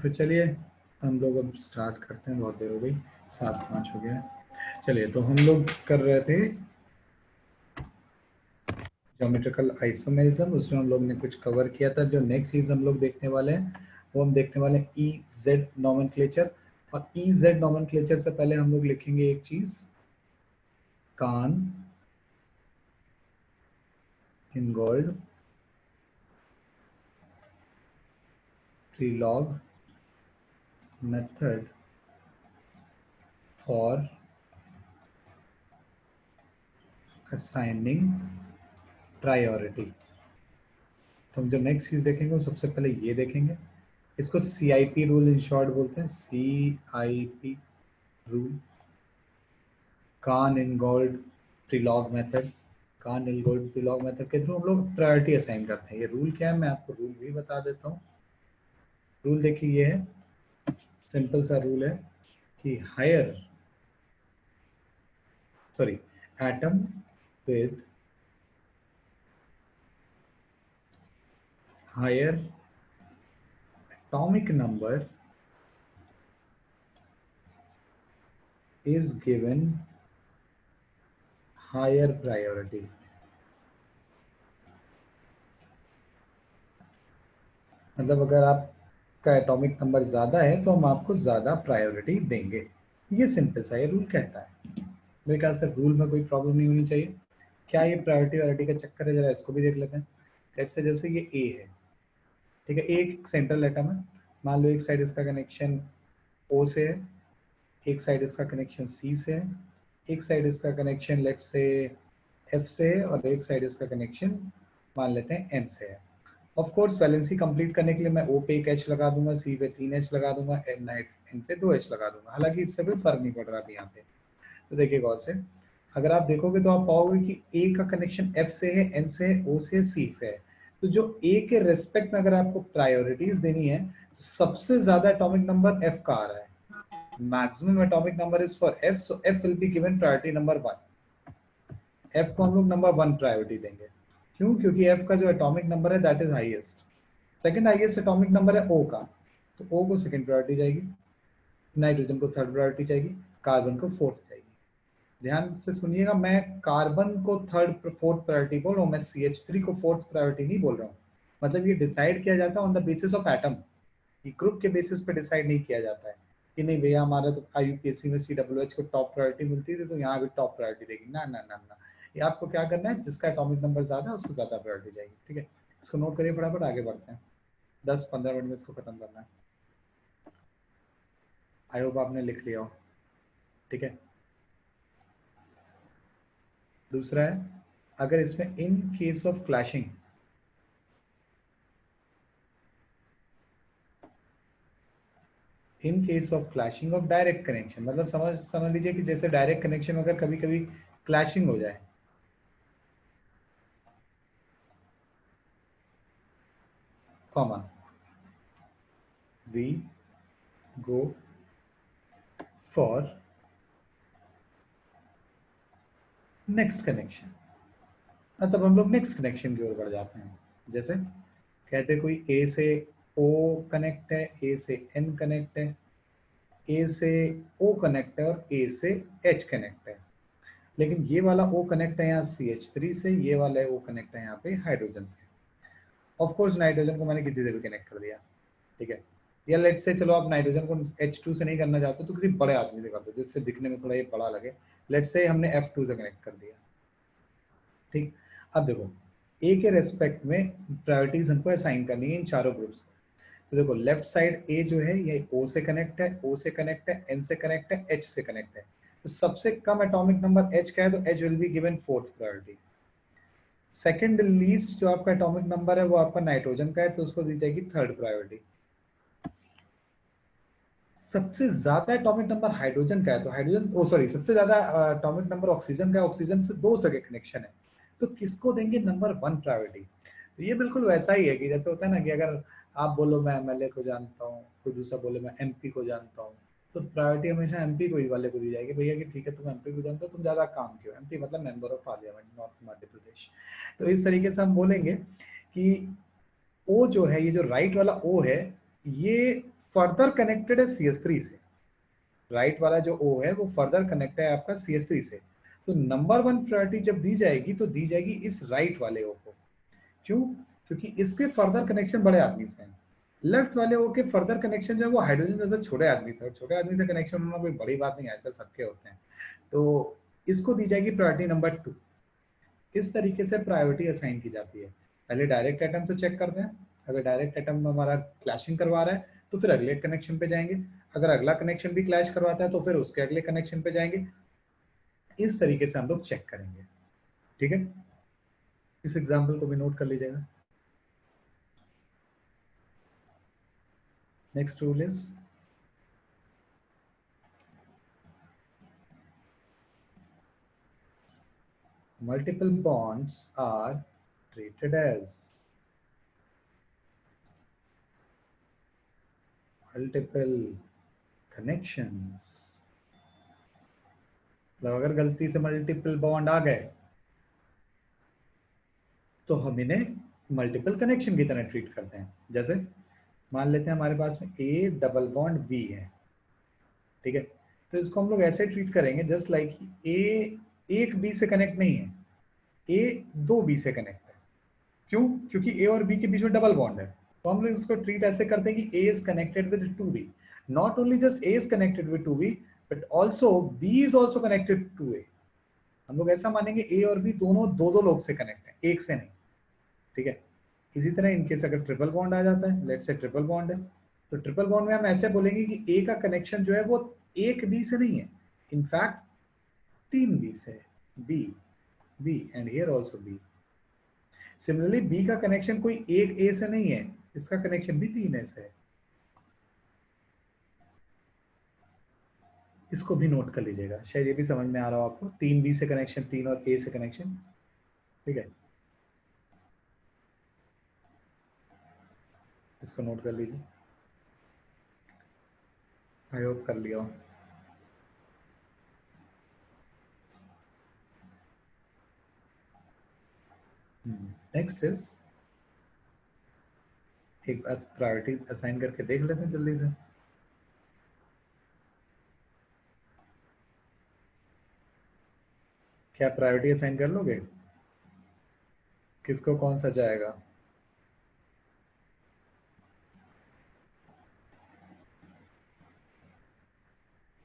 फिर चलिए हम लोग अब स्टार्ट करते हैं, बहुत देर हो गई, 7:05 हो गया है। चलिए, तो हम लोग कर रहे थे ज्योमेट्रिकल आइसोमेरिज्म, उसमें हम लोग ने कुछ कवर किया था। जो नेक्स्ट चीज हम लोग देखने वाले हैं वो हम देखने वाले हैं ई जेड नॉमेनक्लेचर। और ई जेड नॉमेनक्लेचर से पहले हम लोग लिखेंगे एक चीज, कान इनगोल्ड ट्रीलॉग मेथड फॉर असाइनिंग प्रायोरिटी। तो हम जो नेक्स्ट चीज देखेंगे वो सबसे पहले ये देखेंगे, इसको CIP रूल इन शॉर्ट बोलते हैं, CIP रूल, कान इनगोल्ड ट्रीलॉग मेथड। कान इनगोल्ड ट्रीलॉग मेथड के थ्रू हम लोग प्रायोरिटी असाइन करते हैं। ये रूल क्या है, मैं आपको रूल भी बता देता हूँ। रूल देखिए, ये है, सिंपल सा रूल है कि higher atom with higher atomic number is given higher priority। मतलब अगर आपका एटॉमिक नंबर ज्यादा है तो हम आपको ज्यादा प्रायोरिटी देंगे। ये सिंपल सा ये रूल कहता है। मेरे ख्याल से रूल में कोई प्रॉब्लम नहीं होनी चाहिए। क्या ये प्रायोरिटी वायोरिटी का चक्कर है, जरा इसको भी देख लेते हैं। जैसे जैसे ये ए है, ठीक है, एक सेंट्रल एटम है, मान लो एक साइड इसका कनेक्शन ओ से है, एक साइड इसका कनेक्शन सी से है, एक साइड इसका कनेक्शन लेट्स से एफ से है, और एक साइड इसका कनेक्शन मान लेते हैं एन से है। ऑफ कोर्स वैलेंसी कंप्लीट करने के लिए मैं ओ पे एक एच लगा दूंगा, सी पे 3 एच लगा दूंगा, एन पे 2 एच लगा दूंगा। हालांकि इससे कोई फर्क नहीं पड़ रहा अभी यहाँ पे। तो देखिए गौर से, अगर आप देखोगे तो आप पाओगे कि ए का कनेक्शन एफ से है, एन से है, ओ से है, सी से है। तो जो ए के रेस्पेक्ट में अगर आपको प्रायोरिटीज देनी है तो सबसे ज्यादा एटॉमिक नंबर एफ का आ रहा है। Maximum atomic number is for F, so F will be given priority number 1। F को हम लोग नंबर 1 प्रायोरिटी देंगे। क्यों? क्योंकि एफ का जो एटॉमिक नंबर है that is highest. Second highest atomic number है ओ का, तो ओ को सेकंड प्रायोरिटी जाएगी, नाइट्रोजन को थर्ड प्रायोरिटी जाएगी, कार्बन को फोर्थ जाएगी। ध्यान से सुनिएगा, मैं कार्बन को थर्ड फोर्थ प्रायोरिटी बोल रहा हूँ, मैं CH3 को फोर्थ प्रायोरिटी नहीं बोल रहा हूँ। मतलब ये डिसाइड किया जाता है on the basis of atom, ये ग्रुप के बेसिस पे डिसाइड नहीं किया जाता है कि नहीं भैया हमारा तो IUPAC में CWH को टॉप प्रायोरिटी मिलती थी तो यहाँ भी टॉप प्रायोरिटी देगी। ना ना ना ना, ये आपको क्या करना है, जिसका एटॉमिक नंबर ज्यादा है उसको ज्यादा प्रायोरिटी जाएगी। ठीक है, इसको नोट करिए, फटाफट आगे बढ़ते हैं। 10-15 मिनट में इसको खत्म करना है। आई होप आपने लिख लिया हो। ठीक है, दूसरा है, अगर इसमें in case of clashing, in case of clashing of direct connection, मतलब समझ लीजिए कि जैसे डायरेक्ट कनेक्शन अगर कभी कभी क्लैशिंग हो जाए, comma, we go for next connection. मतलब हम लोग नेक्स्ट कनेक्शन की ओर बढ़ जाते हैं। जैसे कहते कोई ए से ओ कनेक्ट है, ए से एन कनेक्ट है, ए से ओ कनेक्ट है, और ए से एच कनेक्ट है। लेकिन ये वाला ओ कनेक्ट है यहाँ CH3 से, ये वाला ओ कनेक्ट है यहाँ पे हाइड्रोजन से। ऑफ कोर्स नाइट्रोजन को मैंने किसी से भी कनेक्ट कर दिया, ठीक है। या लेट से चलो आप नाइट्रोजन को H2 से नहीं करना चाहते तो किसी बड़े आदमी से कर दो जिससे दिखने में थोड़ा ये बड़ा लगे। लेट से हमने F2 से कनेक्ट कर दिया, ठीक। अब देखो, ए के रेस्पेक्ट में प्रायोरिटीज हमको असाइन करनी है इन चारों ग्रुप्स को। तो देखो लेफ्ट साइड ए जो है ये ओ से कनेक्ट है, ओ से कनेक्ट है, एन से कनेक्ट है, एच से कनेक्ट है। तो सबसे कम एटॉमिक नंबर एच का है तो H will be given fourth priority. Second least जो आपका एटॉमिक नंबर है वो आपका नाइट्रोजन का है तो उसको दी जाएगी थर्ड प्रायोरिटी। सबसे ज्यादा एटॉमिक नंबर हाइड्रोजन का है तो हाइड्रोजन, ओ सॉरी, सबसे ज्यादा एटॉमिक नंबर ऑक्सीजन का है, ऑक्सीजन से 2 जगह कनेक्शन है, तो किसको देंगे नंबर 1 प्रायोरिटी। तो ये बिल्कुल वैसा ही है कि जैसे होता है ना कि अगर आप बोलो मैं MLA को जानता हूँ, कोई दूसरा बोले मैं MP को जानता हूँ, तो प्रायोरिटी हमेशा MP को ही वाले को दी जाएगी। भैया कि ठीक है तुम MP को जानते हो, तुम ज्यादा काम क्यों, MP मतलब member of parliament north Madhya Pradesh. तो इस तरीके से हम बोलेंगे कि ओ जो है, ये जो राइट वाला ओ है, ये फर्दर कनेक्टेड है CS3 से, राइट वाला जो O है वो फर्दर कनेक्ट है आपका CS3 से, तो नंबर 1 प्रायोरिटी जब दी जाएगी तो दी जाएगी इस राइट वाले O को। क्यों? क्योंकि इसके फर्दर कनेक्शन बड़े आदमी से हैं, लेफ्ट वाले O के फर्दर कनेक्शन जो है वो हाइड्रोजन जैसे छोटे आदमी से, और छोटे आदमी से कनेक्शन होना कोई बड़ी बात नहीं है, आजकल सबके होते हैं। तो इसको दी जाएगी प्रायोरिटी नंबर 2। इस तरीके से प्रायोरिटी असाइन की जाती है। पहले डायरेक्ट एटम से चेक करते हैं, अगर डायरेक्ट एटम हमारा क्लैशिंग करवा रहा है तो फिर अगले कनेक्शन पे जाएंगे, अगर अगला कनेक्शन भी क्लैश करवाता है तो फिर उसके अगले कनेक्शन पे जाएंगे। इस तरीके से हम लोग चेक करेंगे। ठीक है, इस एग्जाम्पल को भी नोट कर लीजिएगा। Next rule is multiple bonds are treated as multiple connections। मतलब अगर गलती से मल्टीपल बॉन्ड आ गए तो हम इन्हें मल्टीपल कनेक्शन की तरह ट्रीट करते हैं। जैसे मान लेते हैं हमारे पास में A डबल बॉन्ड B है, ठीक है, तो इसको हम लोग ऐसे ट्रीट करेंगे जस्ट लाइक A एक B से कनेक्ट नहीं है, A दो B से कनेक्ट है। क्यों? क्योंकि A और B के बीच में डबल बॉन्ड है, तो हम लोग इसको ट्रीट ऐसे करते हैं कि A is connected with 2B। Not only just A is connected with 2B but also B is also connected to A। हम लोग ऐसा मानेंगे A और B दोनों दो दो लोग से कनेक्ट है, एक से नहीं। ठीक है, इसी तरह इनकेस अगर ट्रिपल बॉन्ड आ जाता है, लेट्स से ट्रिपल बॉन्ड है, तो ट्रिपल बॉन्ड में हम ऐसे बोलेंगे कि ए का कनेक्शन जो है वो एक बी से नहीं है, इनफैक्ट तीन बी से है, B B and here also B. Similarly B का कनेक्शन कोई एक ए से नहीं है, इसका कनेक्शन भी तीन ए से है। इसको भी नोट कर लीजिएगा, शायद ये भी समझ में आ रहा हो आपको, तीन बी से कनेक्शन, तीन और ए से कनेक्शन। ठीक है, इसको नोट कर लीजिए, आई होप कर लिया हो। नेक्स्ट इज एक बार प्रायोरिटी असाइन करके देख लेते हैं जल्दी से। क्या प्रायोरिटी असाइन कर लोगे? किसको कौन सा जाएगा?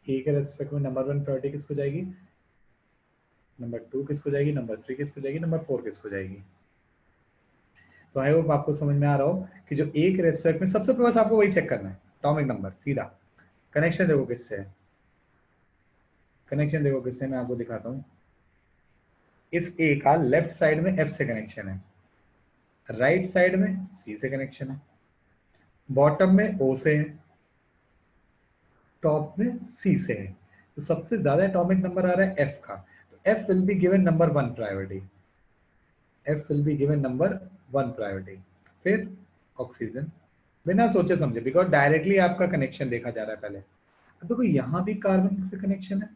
ए के रेस्पेक्ट में नंबर 1 प्रायोरिटी किसको जाएगी, नंबर 2 किसको जाएगी, नंबर 3 किसको जाएगी, नंबर 4 किसको जाएगी? तो आई होप आपको समझ में आ रहा हो कि जो ए के रेस्पेक्ट में सबसे पहले आपको वही चेक करना है, एटॉमिक नंबर सीधा। कनेक्शन देखो किससे है, कनेक्शन देखो किससे, मैं आपको दिखाता हूँ। इस ए का लेफ्ट साइड में एफ से कनेक्शन है, राइट साइड में सी से कनेक्शन है, बॉटम में ओ से है, टॉप में सी से है। तो सबसे ज्यादा एटॉमिक नंबर आ रहा है एफ का, तो F will be given number 1 priority, F will be given number 1 priority. फिर ऑक्सीजन, बिना सोचे समझे, बिकॉज डायरेक्टली आपका कनेक्शन देखा जा रहा है पहले। अब देखो यहाँ भी कार्बन से कनेक्शन है,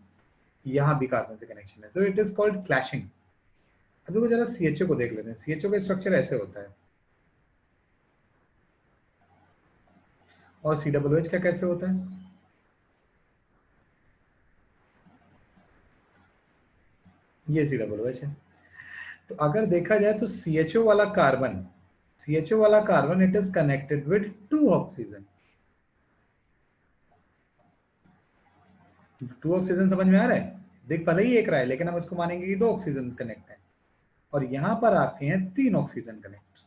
यहाँ भी कार्बन से कनेक्शन है, तो इट इज कॉल्ड क्लैशिंग। अब देखो जरा CHO को देख लेते हैं, CHO का स्ट्रक्चर ऐसे होता है, और COOH का कैसे होता है? ये COOH है। तो अगर देखा जाए तो CHO वाला कार्बन, CHO वाला carbon it is connected with 2 oxygen. 2 oxygen समझ में आ रहा है? देख भले ही एक रहा है लेकिन हम इसको मानेंगे कि 2 ऑक्सीजन कनेक्ट है, और यहाँ पर आपके हैं 3 ऑक्सीजन कनेक्ट।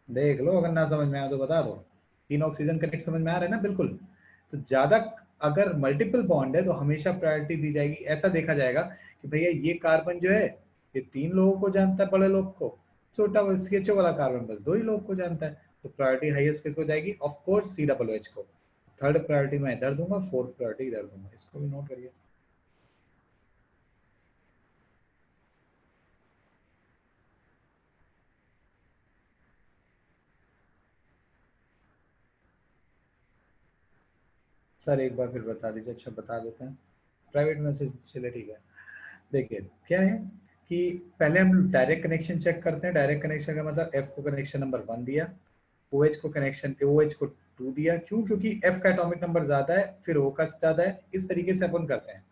देख लो, अगर ना समझ में आया तो बता दो। 3 ऑक्सीजन कनेक्ट समझ में आ रहा है ना? बिल्कुल। तो ज्यादा अगर मल्टीपल बॉन्ड है तो हमेशा प्रायोरिटी दी जाएगी, ऐसा देखा जाएगा कि भैया ये कार्बन जो है ये 3 लोगों को जानता है, बड़े लोग को, छोटा CHO वाला कार्बन बस 2 ही लोग को जानता है, तो प्रायोरिटी हाईएस्ट किसको जाएगी? ऑफ कोर्स COOH को। थर्ड प्रायोरिटी मैं इधर दूंगा, फोर्थ प्रायोरिटी इधर दूंगा, इसको भी नोट करिए। सर एक बार फिर बता दीजिए। अच्छा बता देते हैं, प्राइवेट मैसेज, चलिए ठीक है। देखिए क्या है कि पहले हम डायरेक्ट कनेक्शन चेक करते हैं। डायरेक्ट कनेक्शन का मतलब एफ को कनेक्शन नंबर 1 दिया, OH को कनेक्शन, OH को 2 दिया, क्यों? क्योंकि F का एटॉमिक नंबर ज्यादा है, फिर O का ज्यादा है, इस तरीके से अपन करते हैं।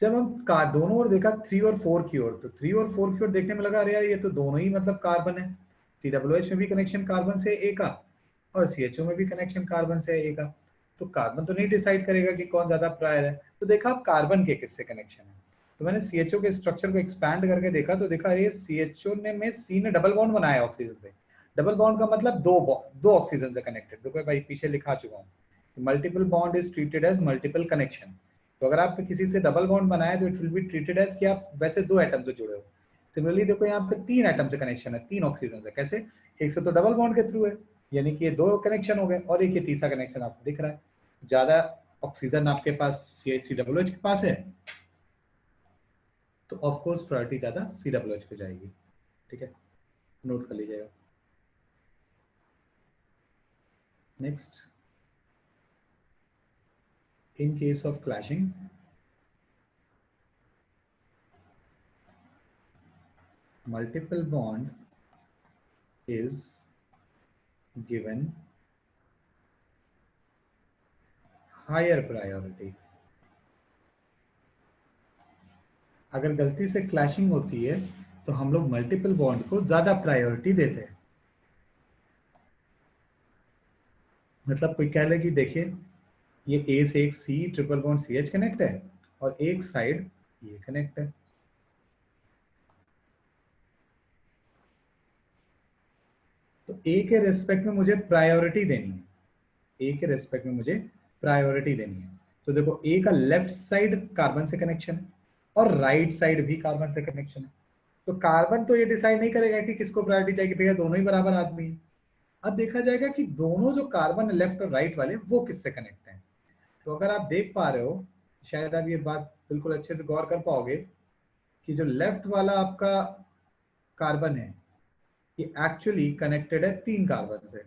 जब हम दोनों ओर देखा 3 और 4 की ओर, तो 3 और 4 की ओर देखने में लगा अरे यार ये तो दोनों ही मतलब कार्बन है। TWH में भी कनेक्शन कार्बन से A का और CHO में भी कनेक्शन कार्बन से A का, तो कार्बन तो नहीं डिसाइड करेगा कि कौन ज्यादा प्रायर है। तो देखा आप कार्बन के किससे कनेक्शन है, तो मैंने CHO के स्ट्रक्चर को एक्सपैंड करके देखा, तो देखा ये CHO ने में C ने डबल बॉन्ड बनाया ऑक्सीजन से। डबल बॉन्ड का मतलब दो ऑक्सीजन से कनेक्टेड। देखो भाई पीछे लिखा चुका हूँ, multiple bond is treated as multiple connection. तो अगर आप किसी से डबल बॉन्ड बनाए तो it will be treated as कि आप वैसे 2 एटम से जुड़े हो। सिमिलरली देखो यहाँ पे 3 एटम से कनेक्शन है, 3 ऑक्सीजन से। कैसे? एक से तो डबल बॉन्ड के थ्रू है, यानी कि ये 2 कनेक्शन हो गए, और एक ये तीसरा कनेक्शन आपको दिख रहा है। ज्यादा ऑक्सीजन आपके पास CH3 के पास है, तो ऑफ कोर्स प्रायोरिटी ज्यादा CH पे जाएगी। ठीक है, नोट कर लीजिएगा। Next, in case of clashing, multiple bond is given higher priority। अगर गलती से क्लैशिंग होती है तो हम लोग मल्टीपल बॉन्ड को ज्यादा प्रायोरिटी देते हैं। मतलब कोई कह ले कि देखिए ये A से एक C triple bond CH connect है और एक साइड ये कनेक्ट है, तो A के रेस्पेक्ट में मुझे प्रायोरिटी देनी है। A के रेस्पेक्ट में मुझे प्रायोरिटी देनी है। तो देखो A का लेफ्ट साइड कार्बन से कनेक्शन है और राइट साइड भी कार्बन से कनेक्शन है, तो कार्बन तो ये डिसाइड नहीं करेगा कि किसको प्रायोरिटी चाहिए, भैया दोनों ही बराबर आदमी है। अब देखा जाएगा कि दोनों जो कार्बन है लेफ्ट और राइट वाले वो किससे कनेक्ट हैं। तो अगर आप देख पा रहे हो, शायद आप ये बात बिल्कुल अच्छे से गौर कर पाओगे कि जो लेफ्ट वाला आपका कार्बन है ये एक्चुअली कनेक्टेड है 3 कार्बन से।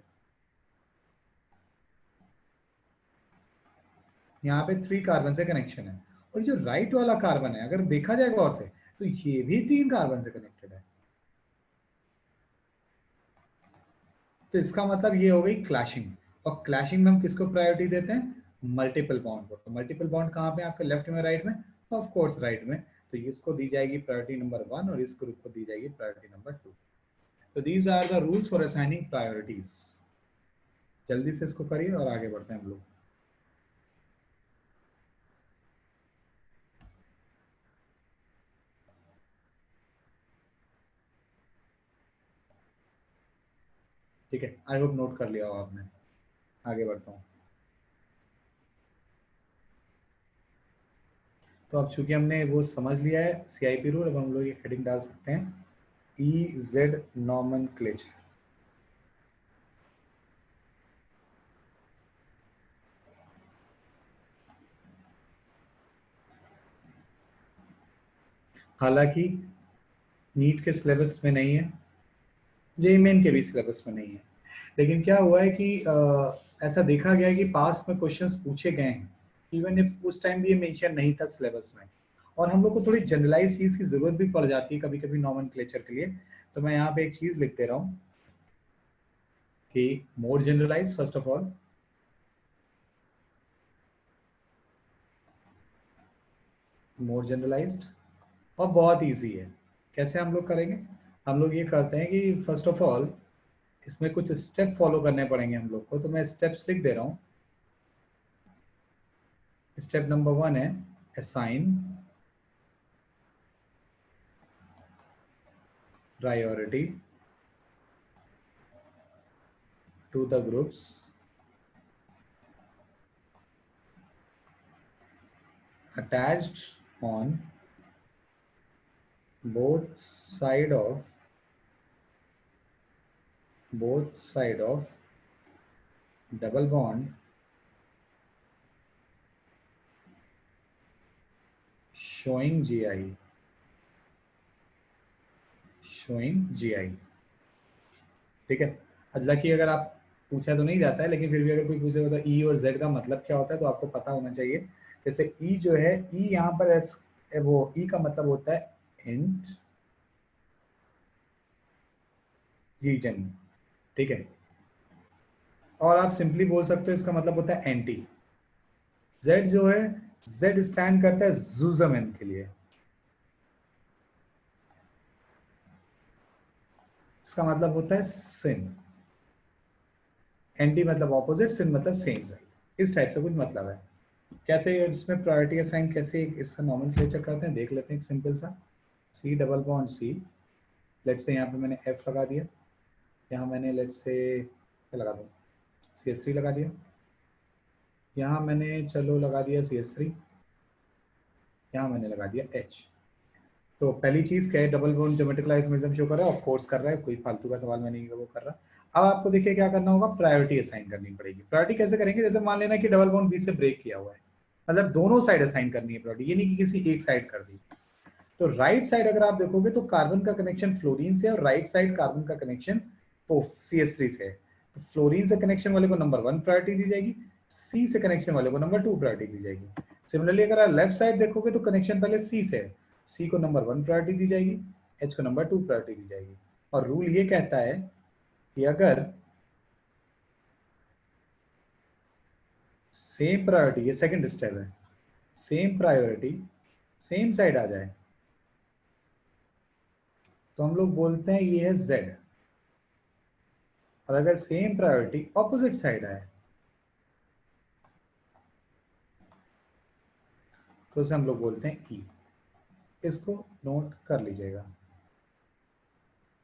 यहाँ पे 3 कार्बन से कनेक्शन है, और जो राइट वाला कार्बन है अगर देखा जाए गौर से तो ये भी 3 कार्बन से कनेक्टेड है। तो इसका मतलब ये हो गई क्लैशिंग, और क्लैशिंग में हम किसको प्रायोरिटी देते हैं? मल्टीपल बॉन्ड को। तो मल्टीपल बॉन्ड कहाँ पे? आपके लेफ्ट में, राइट में? ऑफ कोर्स राइट में। तो इसको दी जाएगी प्रायोरिटी नंबर 1 और इस ग्रुप को दी जाएगी प्रायोरिटी नंबर 2। तो these are the rules for assigning priorities. जल्दी से इसको करिए और आगे बढ़ते हैं हम लोग। ठीक है, आई होप नोट कर लिया हो आपने। आगे बढ़ता हूँ। तो अब चूंकि हमने वो समझ लिया है CIP रूल, अब हम लोग एक हेडिंग डाल सकते हैं, EZ नॉमेनक्लेचर। हालांकि नीट के सिलेबस में नहीं है, जेईई मेन के भी सिलेबस में नहीं है, लेकिन क्या हुआ है कि ऐसा देखा गया है कि पास में क्वेश्चंस पूछे गए हैं, इवन इफ उस टाइम भी ये मेंशन नहीं था सिलेबस में। और हम लोग को थोड़ी जनरलाइज चीज की जरूरत भी पड़ जाती है कभी कभी नॉमेनक्लेचर के लिए। तो मैं यहाँ पे एक चीज लिख दे रहा हूँ कि more generalise, first of all more generalised, और बहुत इजी है। कैसे हम लोग करेंगे? हम लोग ये करते हैं कि फर्स्ट ऑफ ऑल इसमें कुछ स्टेप फॉलो करने पड़ेंगे हम लोग को, तो मैं स्टेप्स लिख दे रहा हूँ। स्टेप नंबर 1 है assign priority to the groups attached on both side of double bond showing GI। ठीक है, हालांकि अगर आप पूछा तो नहीं जाता है, लेकिन फिर भी अगर कोई पूछेगा तो ई और जेड का मतलब क्या होता है तो आपको पता होना चाहिए। जैसे ई जो है, ई यहाँ पर वो ई का मतलब होता है इंट रीजन। ठीक है, और आप सिंपली बोल सकते हो इसका मतलब होता है एंटी। जेड जो है, जेड स्टैंड करता है जूजमन के लिए, इसका मतलब होता है सिन। एंटी मतलब ऑपोजिट, सिन मतलब सेम साइड, इस टाइप से कुछ मतलब है। कैसे इसमें प्रायोरिटी असाइन कैसे इसका नॉमेनक्लेचर करते हैं देख लेते हैं, एक सिंपल सा। C double bond C, let say यहाँ पे मैंने एफ लगा दिया, यहाँ मैंने लेट से क्या लगा दूँ, CH3 लगा दिया, यहाँ मैंने चलो लगा दिया CH3, यहाँ मैंने लगा दिया H। तो पहली चीज क्या है, double bond geometrical isomerism show कर रहा है, ऑफ कोर्स कर रहा है, कोई फालतू का सवाल मैं नहीं वो कर रहा। अब आपको देखिए क्या करना होगा, प्रायोरिटी असाइन करनी पड़ेगी। प्रायोरिटी कैसे करेंगे, जैसे मान लेना कि डबल बॉन्ड बी से ब्रेक किया हुआ है, मतलब दोनों साइड असाइन करनी है प्रायोरिटी, ये नहीं कि किसी एक साइड कर दी। तो राइट साइड अगर आप देखोगे तो कार्बन का कनेक्शन फ्लोरीन से, और राइट साइड कार्बन का कनेक्शन CH3 से है। तो फ्लोरीन से कनेक्शन वाले को नंबर 1 प्रायोरिटी दी जाएगी, सी से कनेक्शन वाले को नंबर 2 प्रायोरिटी दी जाएगी। सिमिलरली अगर आप लेफ्ट साइड देखोगे तो कनेक्शन पहले सी से है, सी को नंबर 1 प्रायोरिटी दी जाएगी, एच को नंबर 2 प्रायोरिटी दी जाएगी। और रूल ये कहता है कि अगर सेम प्रायोरिटी, ये सेकंड स्टेप है, सेम प्रायोरिटी सेम साइड आ जाए तो हम लोग बोलते हैं ये है जेड। और अगर सेम प्रायोरिटी ऑपोजिट साइड आए तो उसे हम लोग बोलते हैं ई। इसको नोट कर लीजिएगा,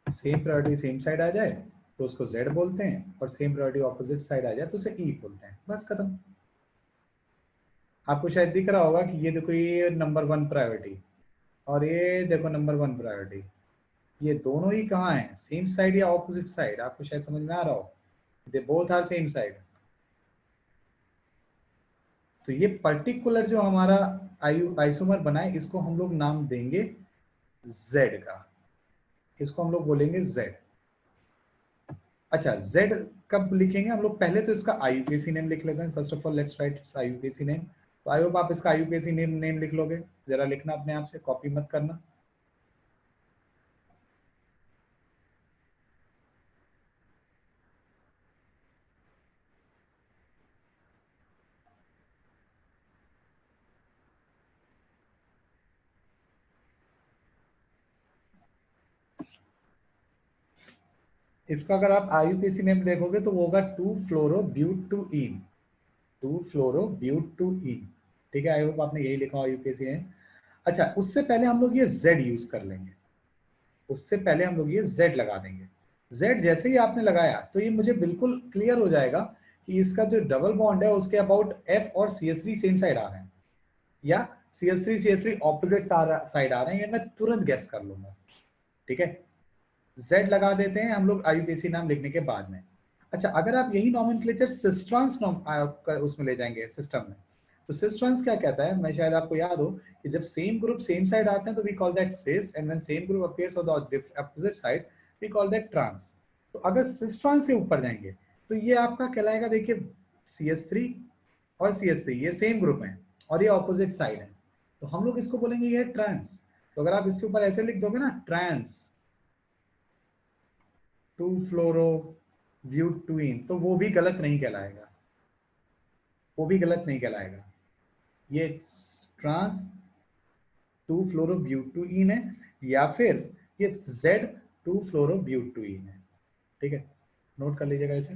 सेम प्रायोरिटी सेम साइड आ जाए तो उसको जेड बोलते हैं, और सेम प्रायोरिटी ऑपोजिट साइड आ जाए तो उसे ई बोलते हैं, बस खत्म। आपको शायद दिख रहा होगा कि ये देखो ये नंबर 1 प्रायोरिटी, और ये देखो नंबर 1 प्रायोरिटी, ये दोनों ही कहाँ है, सेम साइड या ऑपोजिट साइड, आपको शायद समझ में आ रहा हो, they both are same side. तो ये पर्टिकुलर जो हमारा आइसोमर बना है इसको हम लोग नाम देंगे जेड का, इसको हम लोग बोलेंगे जेड। अच्छा, जेड कब लिखेंगे हम लोग, पहले तो इसका आईयूपीएसी नेम लिख लेते हैं। First of all let's write it's IUPAC name. तो आई होप आप इसका आईयूपीएसी नेम लिख लोगे, जरा लिखना अपने आप से, कॉपी मत करना। इसका अगर आप आईयूपीएसी नेम देखोगे तो वो होगा 2-फ्लोरोब्यूटुईन, 2-फ्लोरोब्यूटुईन। ठीक है, आई होप आपने यही लिखा आईयूपीएसी नेम। अच्छा, उससे पहले हम लोग ये जेड यूज कर लेंगे, उससे पहले हम लोग ये जेड लगा देंगे। जेड जैसे ही आपने लगाया तो ये मुझे बिल्कुल क्लियर हो जाएगा कि इसका जो डबल बॉन्ड है उसके अबाउट एफ और CH3 सेम साइड आ रहे हैं, या CH3 ऑपोजिट साइड आ रहे हैं, ये मैं तुरंत गेस कर लूंगा। ठीक है, जेड लगा देते हैं हम लोग आईयूपीएसी नाम लिखने के बाद में। अच्छा, अगर आप यही नॉमेनक्लेचर सिस्ट्रॉन्स उसमें ले जाएंगे सिस्टम में, तो सिस्ट्रॉन्स क्या कहता है, मैं शायद आपको याद हो कि जब सेम ग्रुप सेम साइड आते हैं तो we call that cis, and when same group appears on the opposite side we call that trans. तो अगर सिस्ट्रॉन्स के ऊपर जाएंगे तो ये आपका कहलाएगा, देखिए CH3 और CH3 ये सेम ग्रुप है और ये ऑपोजिट साइड है, तो हम लोग इसको बोलेंगे ये ट्रांस। तो अगर आप इसके ऊपर ऐसे लिख दोगे ना, ट्रांस 2-फ्लोरोब्यूटुईन, तो वो भी गलत नहीं कहलाएगा, वो भी गलत नहीं कहलाएगा। ये ट्रांस 2-फ्लोरोब्यूटुईन है, या फिर ये Z2-फ्लोरोब्यूटुईन है। ठीक है, नोट कर लीजिएगा इसे।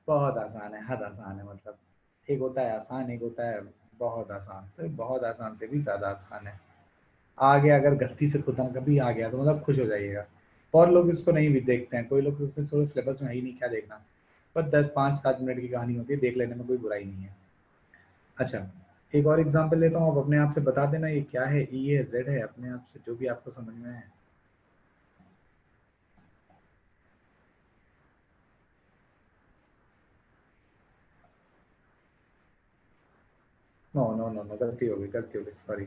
बहुत आसान है, हद आसान है, मतलब एक होता है आसान, एक होता है बहुत आसान, तो ये बहुत आसान से भी ज्यादा आसान है। आ गया, अगर गलती से खुदा कभी आ गया तो मतलब खुश हो जाइएगा। और लोग इसको नहीं भी देखते हैं, कोई लोग उससे थोड़ा सिलेबस में है ही नहीं, क्या देखना। बस 10-5-7 मिनट की कहानी होती है, देख लेने में कोई बुराई नहीं है। अच्छा, एक और एग्जांपल लेता हूँ, आप अपने आप से बता देना ये क्या है, ई है जेड है, अपने आप से जो भी आपको समझ में है। नो नो नो नो, गलती होगी, गलती होगी, सॉरी।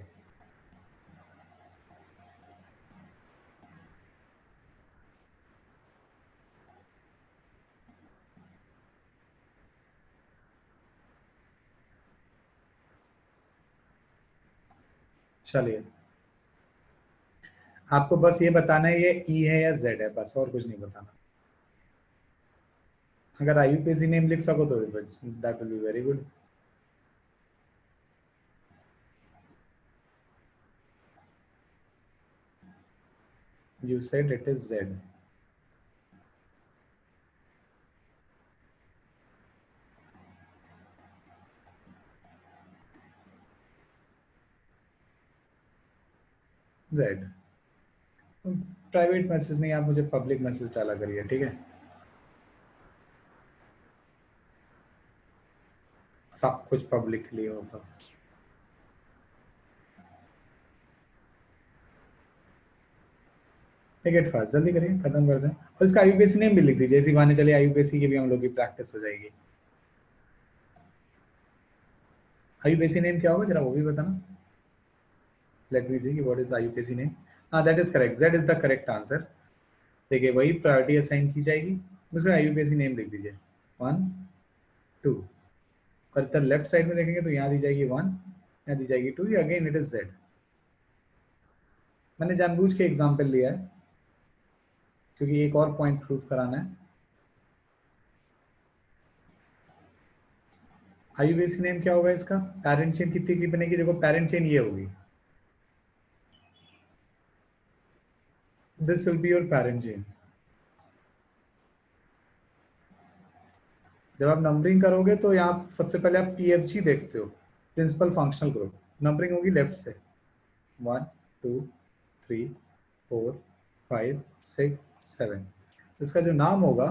चलिए, आपको बस ये बताना है ये ई है या जेड है, बस और कुछ नहीं बताना। अगर आईयूपीएसी नेम लिख सको तो that will be very good. You said it is Z. Z. Private message नहीं, आप मुझे पब्लिक मैसेज डाला करिए, ठीक है? सब कुछ पब्लिक के लिए होगा। ठीक है, फास्ट जल्दी करिए, खत्म कर दें। और इसका आईयूपीएसी नेम भी लिख दीजिए, इसी बहाने चलिए आईयूपीएसी की भी हम लोग की प्रैक्टिस हो जाएगी। आईयूपीएसी नेम क्या होगा जरा वो भी बताना। लेट मी सी कि व्हाट इज आईयूपीएसी नेम। हाँ, that is correct, Z is the correct answer. देखिए, वही प्रायोरिटी असाइन की जाएगी, उसमें आईयूपीएसी नेम लिख दीजिए 1 2। और इधर लेफ्ट साइड में देखेंगे तो यहाँ दी जाएगी 1, यहाँ दी जाएगी 2, ये अगेन इट इज जेड। मैंने जानबूझ के एग्जाम्पल लिया है क्योंकि एक और पॉइंट प्रूव कराना है। आईयूपीएसी नेम क्या होगा इसका? पेरेंट चेन कितनी की बनेगी? देखो, पेरेंट चेन ये होगी, this will be your parent chain. जब आप नंबरिंग करोगे तो यहाँ सबसे पहले आप पीएफजी देखते हो, प्रिंसिपल फंक्शनल ग्रुप। नंबरिंग होगी लेफ्ट से, 1 2 3 4 5 6 7। इसका जो नाम होगा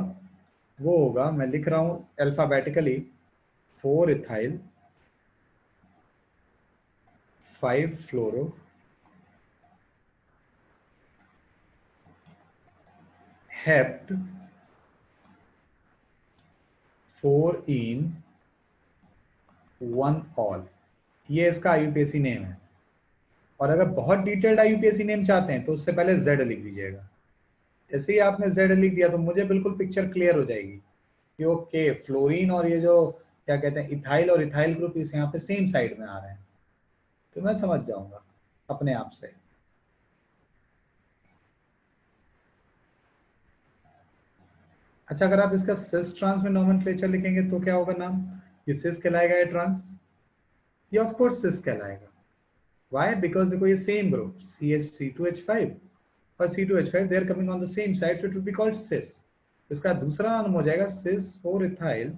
वो होगा, मैं लिख रहा हूँ alphabetically, 4 ethyl 5 fluoro hept 4 ene 1 ol. ये इसका आईयूपीएसी नेम है। और अगर बहुत डिटेल्ड आईयूपीएसी नेम चाहते हैं तो उससे पहले जेड लिख दीजिएगा। जैसे ही आपने जेड लिख दिया तो मुझे बिल्कुल पिक्चर क्लियर हो जाएगी कि ओके, फ्लोरीन और ये जो क्या कहते हैं इथाइल और इथाइल ग्रुप इस यहाँ पे सेम साइड में आ रहे हैं, तो मैं समझ जाऊंगा अपने आप से। अच्छा, अगर आप इसका सिस ट्रांस में नोमेनक्लेचर लिखेंगे तो क्या होगा नाम? ये सिस कहलाएगा या ट्रांस? ये ऑफ कोर्स सिस कहलाएगा। व्हाई? बिकॉज देखो, ये सेम ग्रुप CH2H5 और C2H5 they are coming on the same side, so it will be called cis. इसका दूसरा नाम हो जाएगा cis 4 ethyl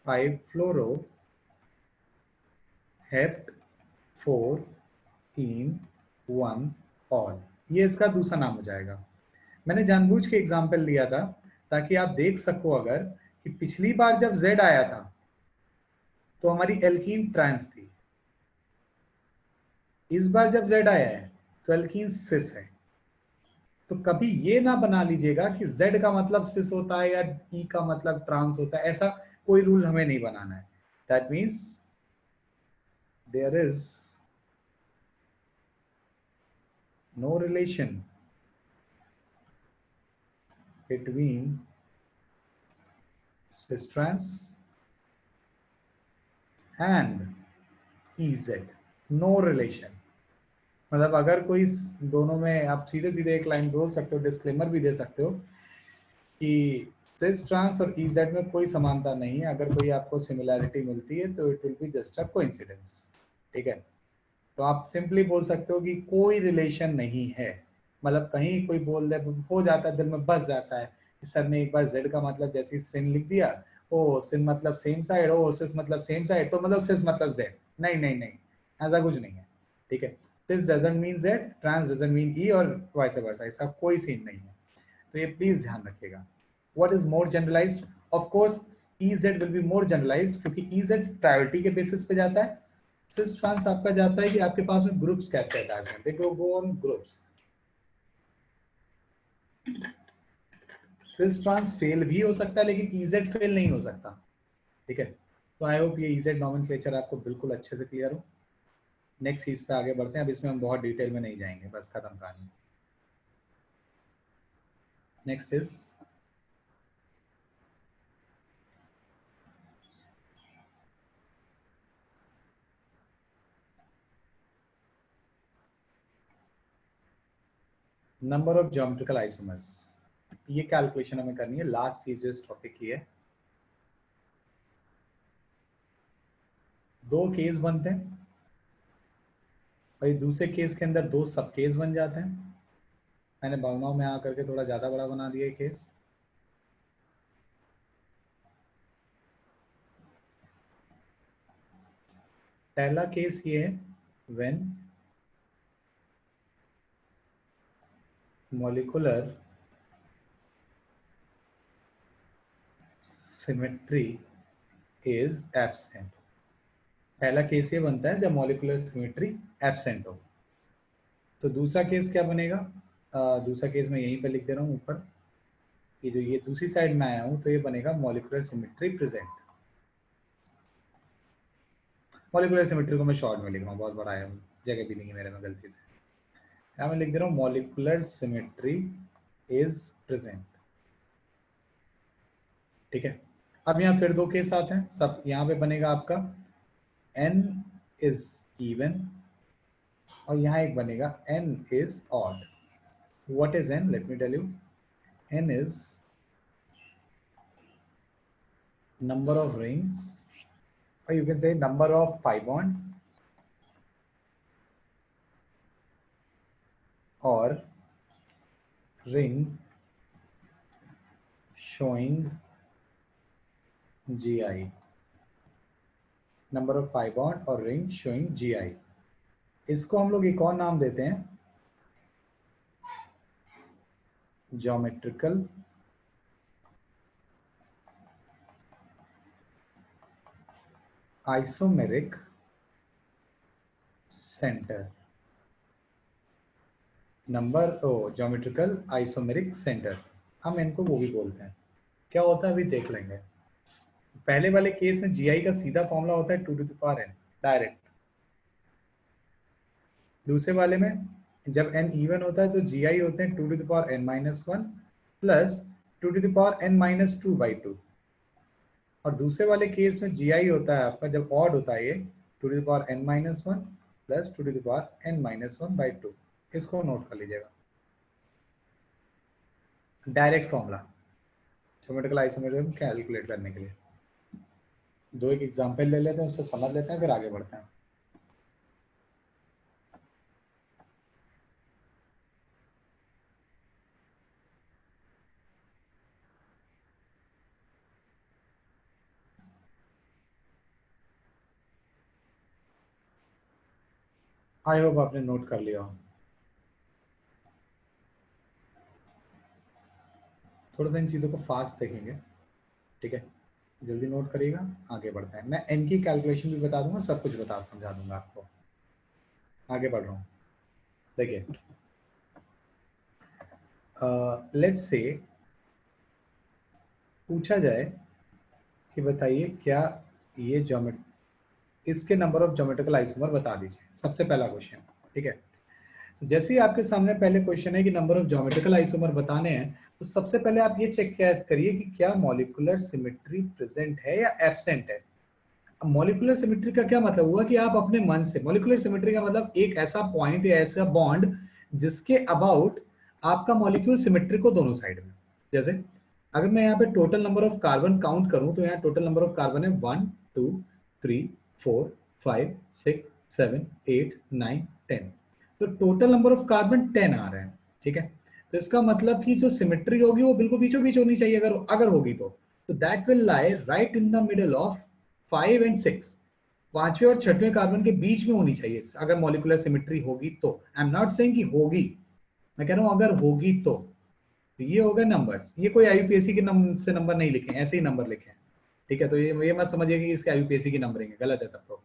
5 fluoro hept 4 ene 1 ol. ये इसका दूसरा नाम हो जाएगा। मैंने जानबूझ के एग्जाम्पल लिया था ताकि आप देख सको अगर कि पिछली बार जब Z आया था तो हमारी एल्कीन ट्रांस थी, इस बार जब Z आया है तो एल्कीन सिस है। तो कभी ये ना बना लीजिएगा कि Z का मतलब सिस होता है या E का मतलब ट्रांस होता है, ऐसा कोई रूल हमें नहीं बनाना है। That means there is no relation between cis trans and EZ। No relation. मतलब अगर कोई दोनों में, आप सीधे सीधे एक लाइन बोल सकते हो, डिस्क्लेमर भी दे सकते हो कि सिस ट्रांस और EZ में कोई समानता नहीं है। अगर कोई आपको सिमिलैरिटी मिलती है तो it will be just a coincidence. ठीक है, तो आप सिंपली बोल सकते हो कि कोई रिलेशन नहीं है। मतलब कहीं कोई बोल दे, हो जाता है, दिल में बस जाता है कि सर ने एक बार जेड का मतलब जैसे ही सिन लिख दिया, ओ सिन मतलब सेम साइड, ओ सिस मतलब सेम साइड, तो मतलब सिस मतलब जेड। नहीं नहीं नहीं, ऐसा कुछ नहीं है। ठीक है, cis doesn't mean Z, trans doesn't mean E, और वाइस वर्सा, इसका कोई सीन नहीं है। तो ये प्लीज ध्यान रखिएगा। What is more generalised? Of course EZ will be more generalised क्योंकि EZ प्रायोरिटी के बेसिस पे जाता है। सिस ट्रांस आपका जाता है कि आपके पास में ग्रुप्स कैसे अटैच हैं, they go on groups. Cis trans fail भी हो सकता है लेकिन EZ फेल नहीं हो सकता। ठीक है, तो आई होप ये EZ नॉमेनक्लेचर आपको बिल्कुल अच्छे से क्लियर हो। नेक्स्ट चीज पे आगे बढ़ते हैं, अब इसमें हम बहुत डिटेल में नहीं जाएंगे, बस खत्म कहानी। Next is number of geometrical isomers, ये कैलकुलेशन हमें करनी है। लास्ट चीज जो इस टॉपिक की है, दो केस बनते हैं और दूसरे केस के अंदर दो सब केस बन जाते हैं। मैंने भावनाओं में आकर के थोड़ा ज्यादा बड़ा बना दिया केस। पहला केस ये है, when molecular symmetry is absent. पहला केस ये बनता है जब मॉलिक्यूलर सिमेट्री एब्सेंट हो। तो दूसरा केस क्या बनेगा? दूसरा केस मैं यहीं पे लिख दे रहा हूँ ऊपर। ये जो ये दूसरी साइड में आया हूँ तो ये बनेगा molecular symmetry present. Molecular symmetry को मैं शॉर्ट में लिख रहा हूँ, बहुत बड़ा है, जगह भी नहीं है मेरे में गलती से। यहाँ मैं लिख दे रहा हूँ मॉलिक्यूलर सिमेट्री इज प्रेजेंट। ठीक है। अब यहाँ फिर दो केस आते हैं। सब यहाँ पे बनेगा आपका n इज इवन और यहाँ एक बनेगा n is odd. What is n? Let me tell you. n is number of rings, or you can say number of pi bond or ring showing GI, number of pi bond और ring showing GI। इसको हम लोग एक और नाम देते हैं, geometrical isomeric centre. Geometrical isomeric centre, हम इनको वो भी बोलते हैं। क्या होता है अभी देख लेंगे। पहले वाले केस में जीआई का सीधा फॉर्मूला होता है 2 to the power n direct. दूसरे वाले में जब n इवन होता है तो जीआई होते हैं 2 to the power n-1 plus 2 to the power n-2/2। और दूसरे वाले केस में जीआई होता है आपका जब ऑड होता है ये 2 to the power n-1 plus 2 to the power n-1/2। इसको नोट कर लीजिएगा, direct formula geometrical isomerism calculate करने के लिए। दो एक एग्जांपल ले लेते हैं, उससे समझ लेते हैं, फिर आगे बढ़ते हैं। आई होप आपने नोट कर लिया हो। थोड़ा सा इन चीज़ों को फास्ट देखेंगे, ठीक है, जल्दी नोट करिएगा, आगे बढ़ते हैं। मैं एन की कैलकुलेशन भी बता दूंगा, सब कुछ समझा दूंगा आपको। आगे बढ़ रहा हूँ। देखिए, लेट्स से पूछा जाए कि बताइए क्या ये इसके नंबर ऑफ ज्योमेट्रिकल आइसोमर बता दीजिए, सबसे पहला क्वेश्चन। ठीक है, जैसे ही आपके सामने पहले क्वेश्चन है कि नंबर ऑफ ज्योमेट्रिकल आइसोमर बताने हैं, तो सबसे पहले आप ये चेक करिए कि क्या मॉलिक्यूलर सिमेट्री प्रेजेंट है या एब्सेंट है। अब मॉलिक्यूलर सिमेट्री का क्या मतलब हुआ कि आप अपने मन से, मॉलिक्यूलर सिमेट्री का मतलब एक ऐसा पॉइंट या ऐसा बॉन्ड जिसके अबाउट आपका मॉलिक्यूल सिमेट्रिक हो दोनों साइड में। जैसे अगर मैं यहाँ पे total number of carbon count करूं तो यहाँ टोटल नंबर ऑफ कार्बन है 1 2 3 4 5 6 7 8 9 10। तो टोटल नंबर ऑफ कार्बन 10 आ रहे हैं। ठीक है, तो इसका मतलब कि जो सिमेट्री होगी वो बिल्कुल बीचों बीच होनी चाहिए, अगर अगर होगी तो that will lie right in the middle of 5 and 6, पांचवें और छठवें कार्बन के बीच में होनी चाहिए अगर मॉलिक्यूलर सिमेट्री होगी तो। आई एम नॉट सेइंग कि होगी, मैं कह रहा हूं अगर होगी तो ये हो गए नंबर्स। ये कोई आईयूपीएससी के से नंबर नहीं लिखे, ऐसे ही नंबर लिखे हैं। ठीक है, तो ये मत समझिए कि इसके आईयूपीएससी की नंबरिंग है, गलत है तब तो।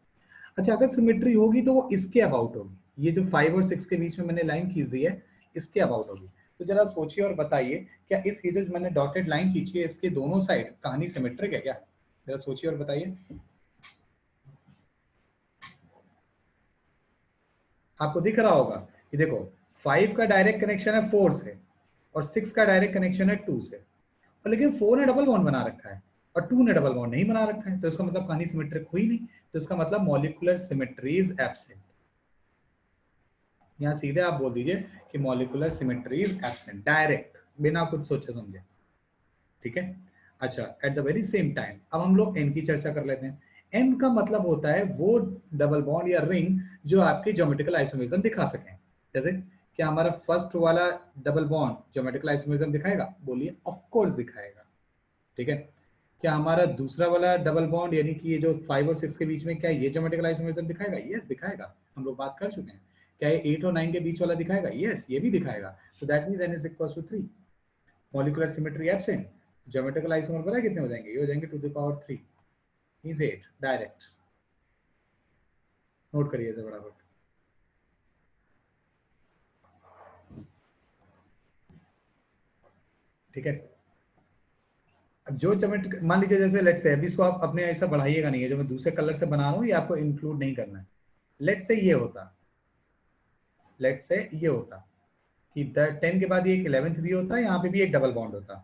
अच्छा, अगर सिमेट्री होगी तो वो इसके अबाउट होगी। ये जो 5 और 6 के बीच में मैंने लाइन खींच दी है, इसके अबाउट होगी। तो जरा सोचिए और बताइए, क्या ये जो मैंने डॉटेड लाइन खींची है इसके दोनों साइड कहानी सिमेट्रिक है क्या? जरा सोचिए और बताइए। आपको दिख रहा होगा कि देखो 5 का डायरेक्ट कनेक्शन है 4 से और 6 का डायरेक्ट कनेक्शन है 2 से, और लेकिन 4 ने डबल बॉन्ड बना रखा है और 2 ने डबल बॉन्ड नहीं बना रखा है, तो इसका मतलब कहानी सिमेट्रिक हुई नहीं। तो इसका मतलब मॉलिक्यूलर सिमेट्री इज एब्सेंट। यहाँ सीधे आप बोल दीजिए कि molecular symmetry is absent, direct, बिना कुछ सोचे समझे, ठीक है। अच्छा, at the very same time अब हम लोग एन की चर्चा कर लेते हैं। एन का मतलब होता है वो डबल बॉन्ड या रिंग जो आपके ज्योमेट्रिकल आइसोमेरिज्म दिखा सकें। जैसे क्या हमारा फर्स्ट वाला डबल बॉन्ड ज्योमेट्रिकल आइसोमेरिज्म दिखाएगा? बोलिए ऑफ कोर्स दिखाएगा, ठीक है। क्या हमारा दूसरा वाला डबल बॉन्ड यानी कि ये जो 5 और 6 के बीच में, क्या ये ज्योमेट्रिकल आइसोमेरिज्म दिखाएगा? यस दिखाएगा, हम लोग बात कर चुके हैं। क्या ये 8 और 9 के बीच वाला दिखाएगा? यस ये भी दिखाएगा। तो that means n is equal to 3। Molecular symmetry absent, geometrical isomer पता है कितने हो जाएंगे? ये हो जाएंगे 2 to the power 3 means 8 direct. Note करिए इसे बराबर, ठीक है। अब जो ज्योमेट्रिक, मान लीजिए जैसे लेट से, अभी इसको आप अपने ऐसा बढ़ाइएगा नहीं है, जो मैं दूसरे कलर से बना रहा हूँ ये आपको इंक्लूड नहीं करना है। लेट से ये होता, लेट से ये होता कि 10 के बाद ये एक 11th भी होता है, यहाँ पे भी एक डबल बॉन्ड होता।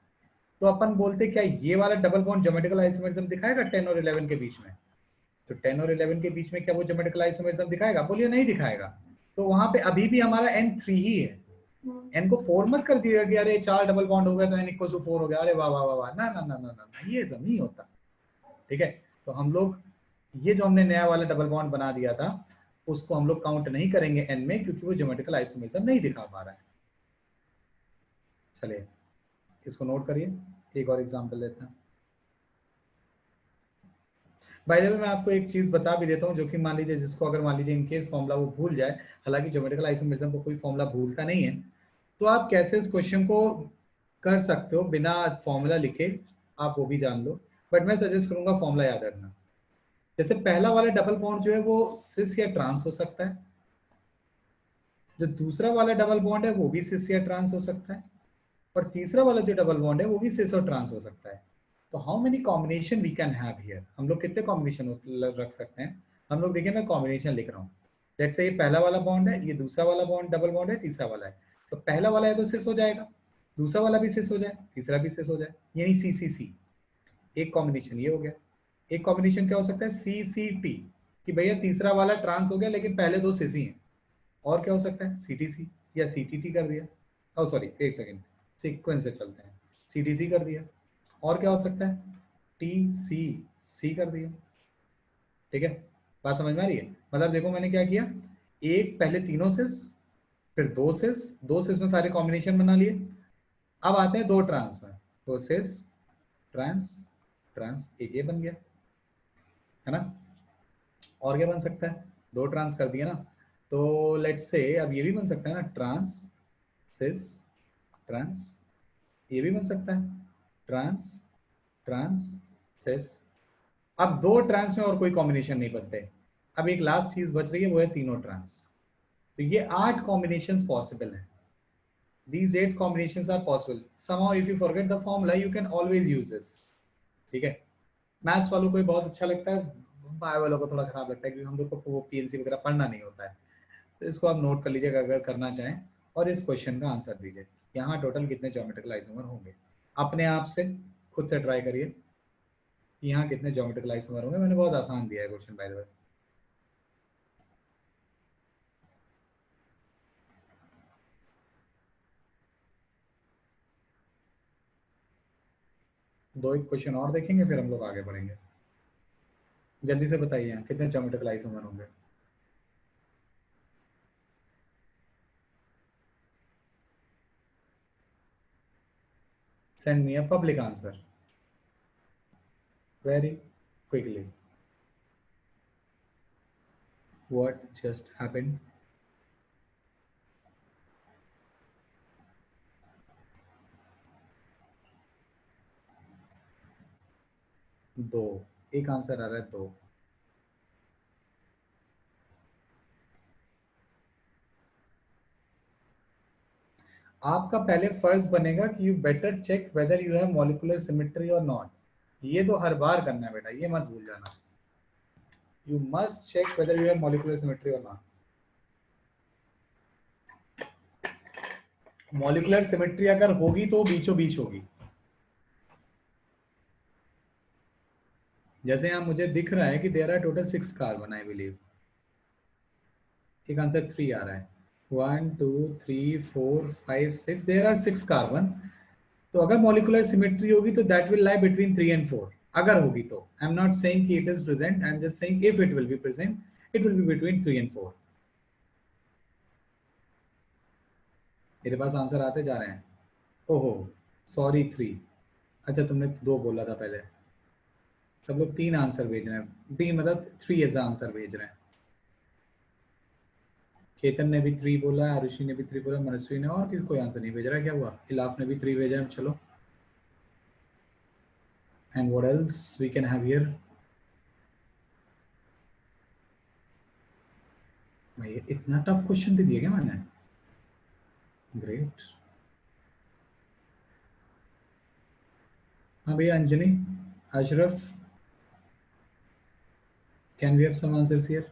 तो अपन बोलते क्या ये वाला डबल बॉन्ड ज्योमेट्रिकल आइसोमेरिज्म दिखाएगा 10 और 11 के बीच में? तो 10 और 11 के बीच में क्या वो ज्योमेट्रिकल आइसोमेरिज्म दिखाएगा? बोलिए नहीं दिखाएगा। तो वहां पे अभी भी हमारा n 3 ही है। n को 4 मत कर दिएगा कि अरे 4 डबल बॉन्ड हो गया तो n इक्वल टू 4 हो गया, अरे वाह वाह वाह वाह, ना ना ना ना ना, ये सब नहीं होता, ठीक है। तो हम लोग ये जो हमने नया वाला डबल बॉन्ड बना दिया था उसको हम लोग काउंट नहीं करेंगे n में, क्योंकि वो ज्योमेट्रिकल आइसोमेरिज्म नहीं दिखा पा रहा है। चलिए इसको नोट करिए, एक और एग्जांपल लेते हैं। बाय द वे मैं आपको एक चीज बता भी देता हूँ, जो कि मान लीजिए जिसको अगर मान लीजिए इनकेस फॉर्मूला वो भूल जाए, हालांकि ज्योमेट्रिकल आइसोमेरिज्म को कोई फॉर्मूला भूलता नहीं है, तो आप कैसे इस क्वेश्चन को कर सकते हो बिना फॉर्मूला लिखे, आप वो भी जान लो। बट मैं सजेस्ट करूंगा फॉर्मूला याद रखना। जैसे पहला वाला डबल बॉन्ड जो है वो सिस या ट्रांस हो सकता है, जो दूसरा वाला डबल बॉन्ड है वो भी सिस या ट्रांस हो सकता है, और तीसरा वाला जो डबल बॉन्ड है वो भी सिस और ट्रांस हो सकता है। तो how many combination we can have here, हम लोग कितने कॉम्बिनेशन रख सकते हैं? हम लोग देखिए मैं कॉम्बिनेशन लिख रहा हूँ। जैसे ये पहला वाला बॉन्ड है, ये दूसरा वाला बॉन्ड डबल बॉन्ड है, तीसरा वाला है। तो पहला वाला है तो सिस हो जाएगा, दूसरा वाला भी सिस हो जाए, तीसरा भी सिस हो जाए, यानी सी सी सी। एक कॉम्बिनेशन ये हो गया। एक कॉम्बिनेशन क्या हो सकता है? सी सी टी, कि भैया तीसरा वाला ट्रांस हो गया लेकिन पहले दो सिस ही हैं। और क्या हो सकता है? सी टी सी या सी टी टी कर दिया। ओ सॉरी एक सेकेंड, सीक्वेंस से चलते हैं। सी टी सी कर दिया। और क्या हो सकता है? टी सी सी कर दिया, ठीक है। बात समझ में आ रही है? मतलब देखो मैंने क्या किया, एक पहले तीनों सिस, फिर दो सिस, दो सिस में सारे कॉम्बिनेशन बना लिए। अब आते हैं दो ट्रांस में, तो सिस ट्रांस ट्रांस, एक ये बन गया, है ना। और क्या बन सकता है? दो ट्रांस कर दिया ना, तो लेट्स से अब ये भी बन सकता है ना, ट्रांस सिस ट्रांस, ये भी बन सकता है ट्रांस ट्रांस सिस। अब दो ट्रांस में और कोई कॉम्बिनेशन नहीं बनते। अब एक लास्ट चीज बच रही है, वो है तीनों ट्रांस। तो ये 8 कॉम्बिनेशंस पॉसिबल हैं। These 8 combinations are possible. Somehow if you forget the formula you can always use this, ठीक है। मैथ्स वालों को ये बहुत अच्छा लगता है, बायो वालों को थोड़ा खराब लगता है, क्योंकि हम लोग को वो पीएनसी वगैरह पढ़ना नहीं होता है। तो इसको आप नोट कर लीजिएगा अगर करना चाहें, और इस क्वेश्चन का आंसर दीजिए। यहाँ टोटल कितने ज्योमेट्रिकल आइसोमर होंगे? अपने आप से खुद से ट्राई करिए कि यहाँ कितने ज्योमेट्रिकल आइसोमर होंगे। मैंने बहुत आसान दिया है क्वेश्चन बाय द वे। दो एक क्वेश्चन और देखेंगे फिर हम लोग आगे बढ़ेंगे। जल्दी से बताइए यहाँ कितने ज्योमेट्रिकल आइसोमर होंगे? Send me a public answer very quickly. What just happened? दो, एक आंसर आ रहा है दो। आपका पहले फर्ज बनेगा कि you better check whether you have molecular symmetry और नॉट। ये तो हर बार करना है बेटा, ये मत भूल जाना। You must check whether you have molecular symmetry और नॉट। मॉलिक्यूलर सिमेट्री अगर होगी तो बीचों बीच होगी। जैसे यहाँ मुझे दिख रहा है कि there are total 6 carbon I believe, एक आंसर 3 आ रहा है। 1 2 3 4 5 6, देयर आर 6 कार्बन। तो अगर मॉलिकुलर सिमेट्री होगी तो that will lie between 3 and 4, अगर होगी तो। आई एम नॉट सेइंग कि it is present, I am just saying if it will be present, it will be between 3 and 4। मेरे पास answer आते जा रहे हैं। ओहो, सॉरी 3। अच्छा, तुमने 2 बोला था पहले। सब लोग 3 आंसर भेज रहे हैं, 3 मतलब 3 एज आंसर भेज रहे हैं। केतन ने भी 3 बोला, आरुषि ने भी 3 बोला, मनस्वी ने, और किसी कोई आंसर नहीं भेज रहा। क्या हुआ? इलाफ ने भी 3 भेजा है। चलो, and what else we can have here? भाई इतना टफ क्वेश्चन दे दिया क्या मैंने? ग्रेट। हाँ भैया, Anjani, Ashraf, can we have some answers here?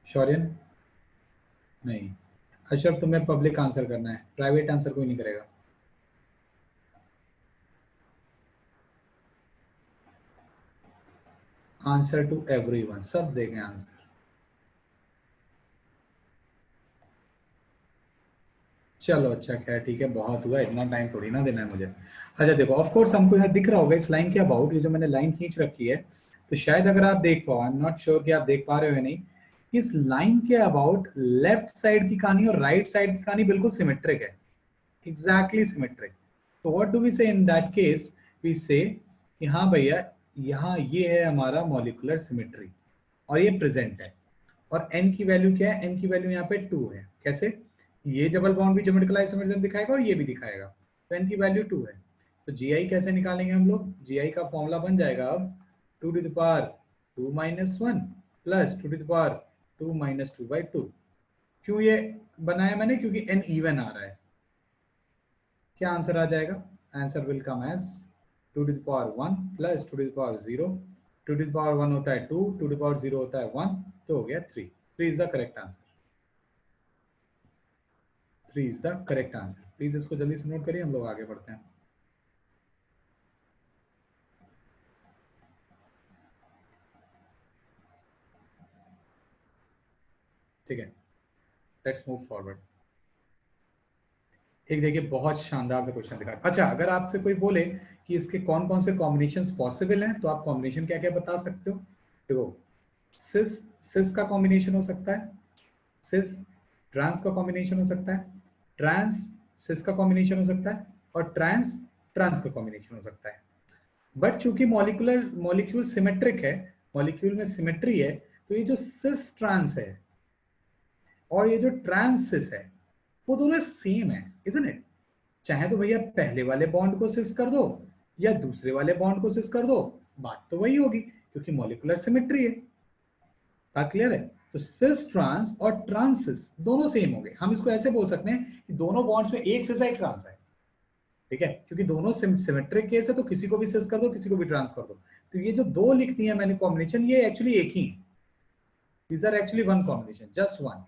Shauryan? नहीं। अशरफ, तुम्हें पब्लिक आंसर करना है, प्राइवेट आंसर कोई नहीं करेगा। आंसर टू एवरीवन, सब देंगे आंसर। चलो अच्छा, खैर ठीक है, बहुत हुआ, इतना टाइम थोड़ी ना देना है मुझे। अच्छा देखो, ऑफ कोर्स हमको यहाँ दिख रहा होगा इस लाइन के अबाउट, ये जो मैंने लाइन खींच रखी है, तो शायद अगर आप देख पाओ, आई एम नॉट श्योर कि आप देख पा रहे हो या नहीं, इस लाइन के अबाउट लेफ्ट साइड की कहानी और राइट साइड की कहानी बिल्कुल सिमेट्रिक है, एग्जैक्टली सिमेट्रिक। तो व्हाट डू वी से इन दैट केस? वी से कि हाँ भैया, यहाँ ये है हमारा मॉलिकुलर सिमेट्री और ये प्रेजेंट है। और n की वैल्यू क्या है? n की वैल्यू यहाँ पे 2 है। कैसे? ये डबल बॉन्ड भी ज्योमेट्रिकल आइसोमरिज्म दिखाएगा और ये भी दिखाएगा, तो n की वैल्यू 2 है। तो जी कैसे निकालेंगे हम लोग? जी का फॉर्मूला बन जाएगा अब 2 to the power 2 - 1 plus 2 to the power 2 - 2/2। क्यों ये बनाया मैंने? क्योंकि n इवन आ रहा है। क्या आंसर आ जाएगा? Answer will come as 2 to the power 1 plus 2 to the power 0। 2 to the power 1 होता है 2, 2 to the power 0 होता है 1, तो हो गया 3। 3 is the correct answer. 3 is the correct answer. Please इसको जल्दी से नोट करिए, हम लोग आगे बढ़ते हैं। ठीक है, लेट्स मूव फॉरवर्ड। एक देखिए, बहुत शानदार सा क्वेश्चन दिखा। अच्छा, अगर आपसे कोई बोले कि इसके कौन कौन से कॉम्बिनेशंस पॉसिबल हैं, तो आप कॉम्बिनेशन क्या क्या बता सकते हो? देखो, सिस सिस का कॉम्बिनेशन हो सकता है, सिस ट्रांस का कॉम्बिनेशन हो सकता है, ट्रांस सिस का कॉम्बिनेशन हो सकता है, और ट्रांस ट्रांस का कॉम्बिनेशन हो सकता है। बट चूंकि मॉलिक्यूल सिमेट्रिक है, मॉलिक्यूल में सिमेट्री है, तो ये जो सिस ट्रांस है और ये जो ट्रांस सिस है, वो दोनों सेम है, इजंट इट? चाहे तो भैया पहले वाले बॉन्ड को सिस कर दो या दूसरे वाले बॉन्ड को सिस कर दो, बात तो वही होगी, क्योंकि मॉलिकुलर सिमेट्री है। बात क्लियर है? तो सिस ट्रांस और ट्रांस सिस दोनों सेम हो गए। हम इसको ऐसे बोल सकते हैं कि दोनों बॉन्ड्स में एक सिस है, एक ट्रांस है। ठीक है, क्योंकि दोनों सिमेट्रिक केस है, तो किसी को भी सिस कर दो, किसी को भी ट्रांस कर दो। तो ये जो दो लिख दिया मैंने कॉम्बिनेशन, ये एक्चुअली एक ही, these are actually one combination, just one.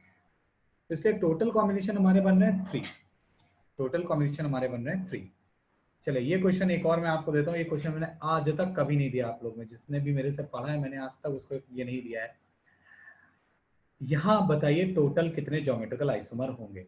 इसलिए टोटल कॉम्बिनेशन हमारे बन रहे हैं 3। टोटल कॉम्बिनेशन हमारे बन रहे हैं 3। चलिए, ये क्वेश्चन एक और मैं आपको देता हूँ। ये क्वेश्चन मैंने आज तक कभी नहीं दिया आप लोग में, जिसने भी मेरे से पढ़ा है मैंने आज तक उसको ये नहीं दिया है। यहाँ बताइए टोटल कितने ज्योमेट्रिकल आइसोमर होंगे?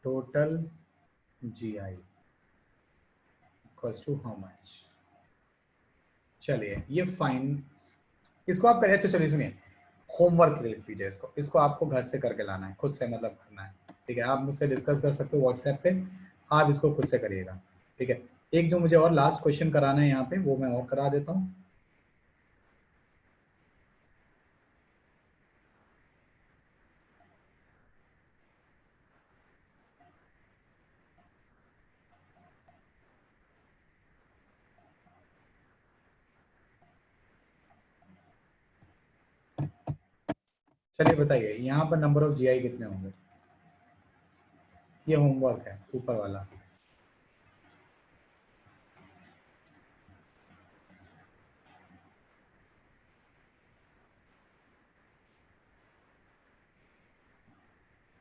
Total G I equals to how much? चलिए, ये फाइन, इसको आप करिए। अच्छा चलिए सुनिए, होमवर्क लिख लीजिए इसको, इसको आपको घर से करके लाना है, खुद से मतलब करना है। ठीक है, आप मुझसे डिस्कस कर सकते हो व्हाट्सएप पे, आप इसको खुद से करिएगा। ठीक है, एक जो मुझे और लास्ट क्वेश्चन कराना है यहाँ पे, वो मैं और करा देता हूँ। चलिए बताइए, यहाँ पर नंबर ऑफ जीआई कितने होंगे? ये होमवर्क है ऊपर वाला।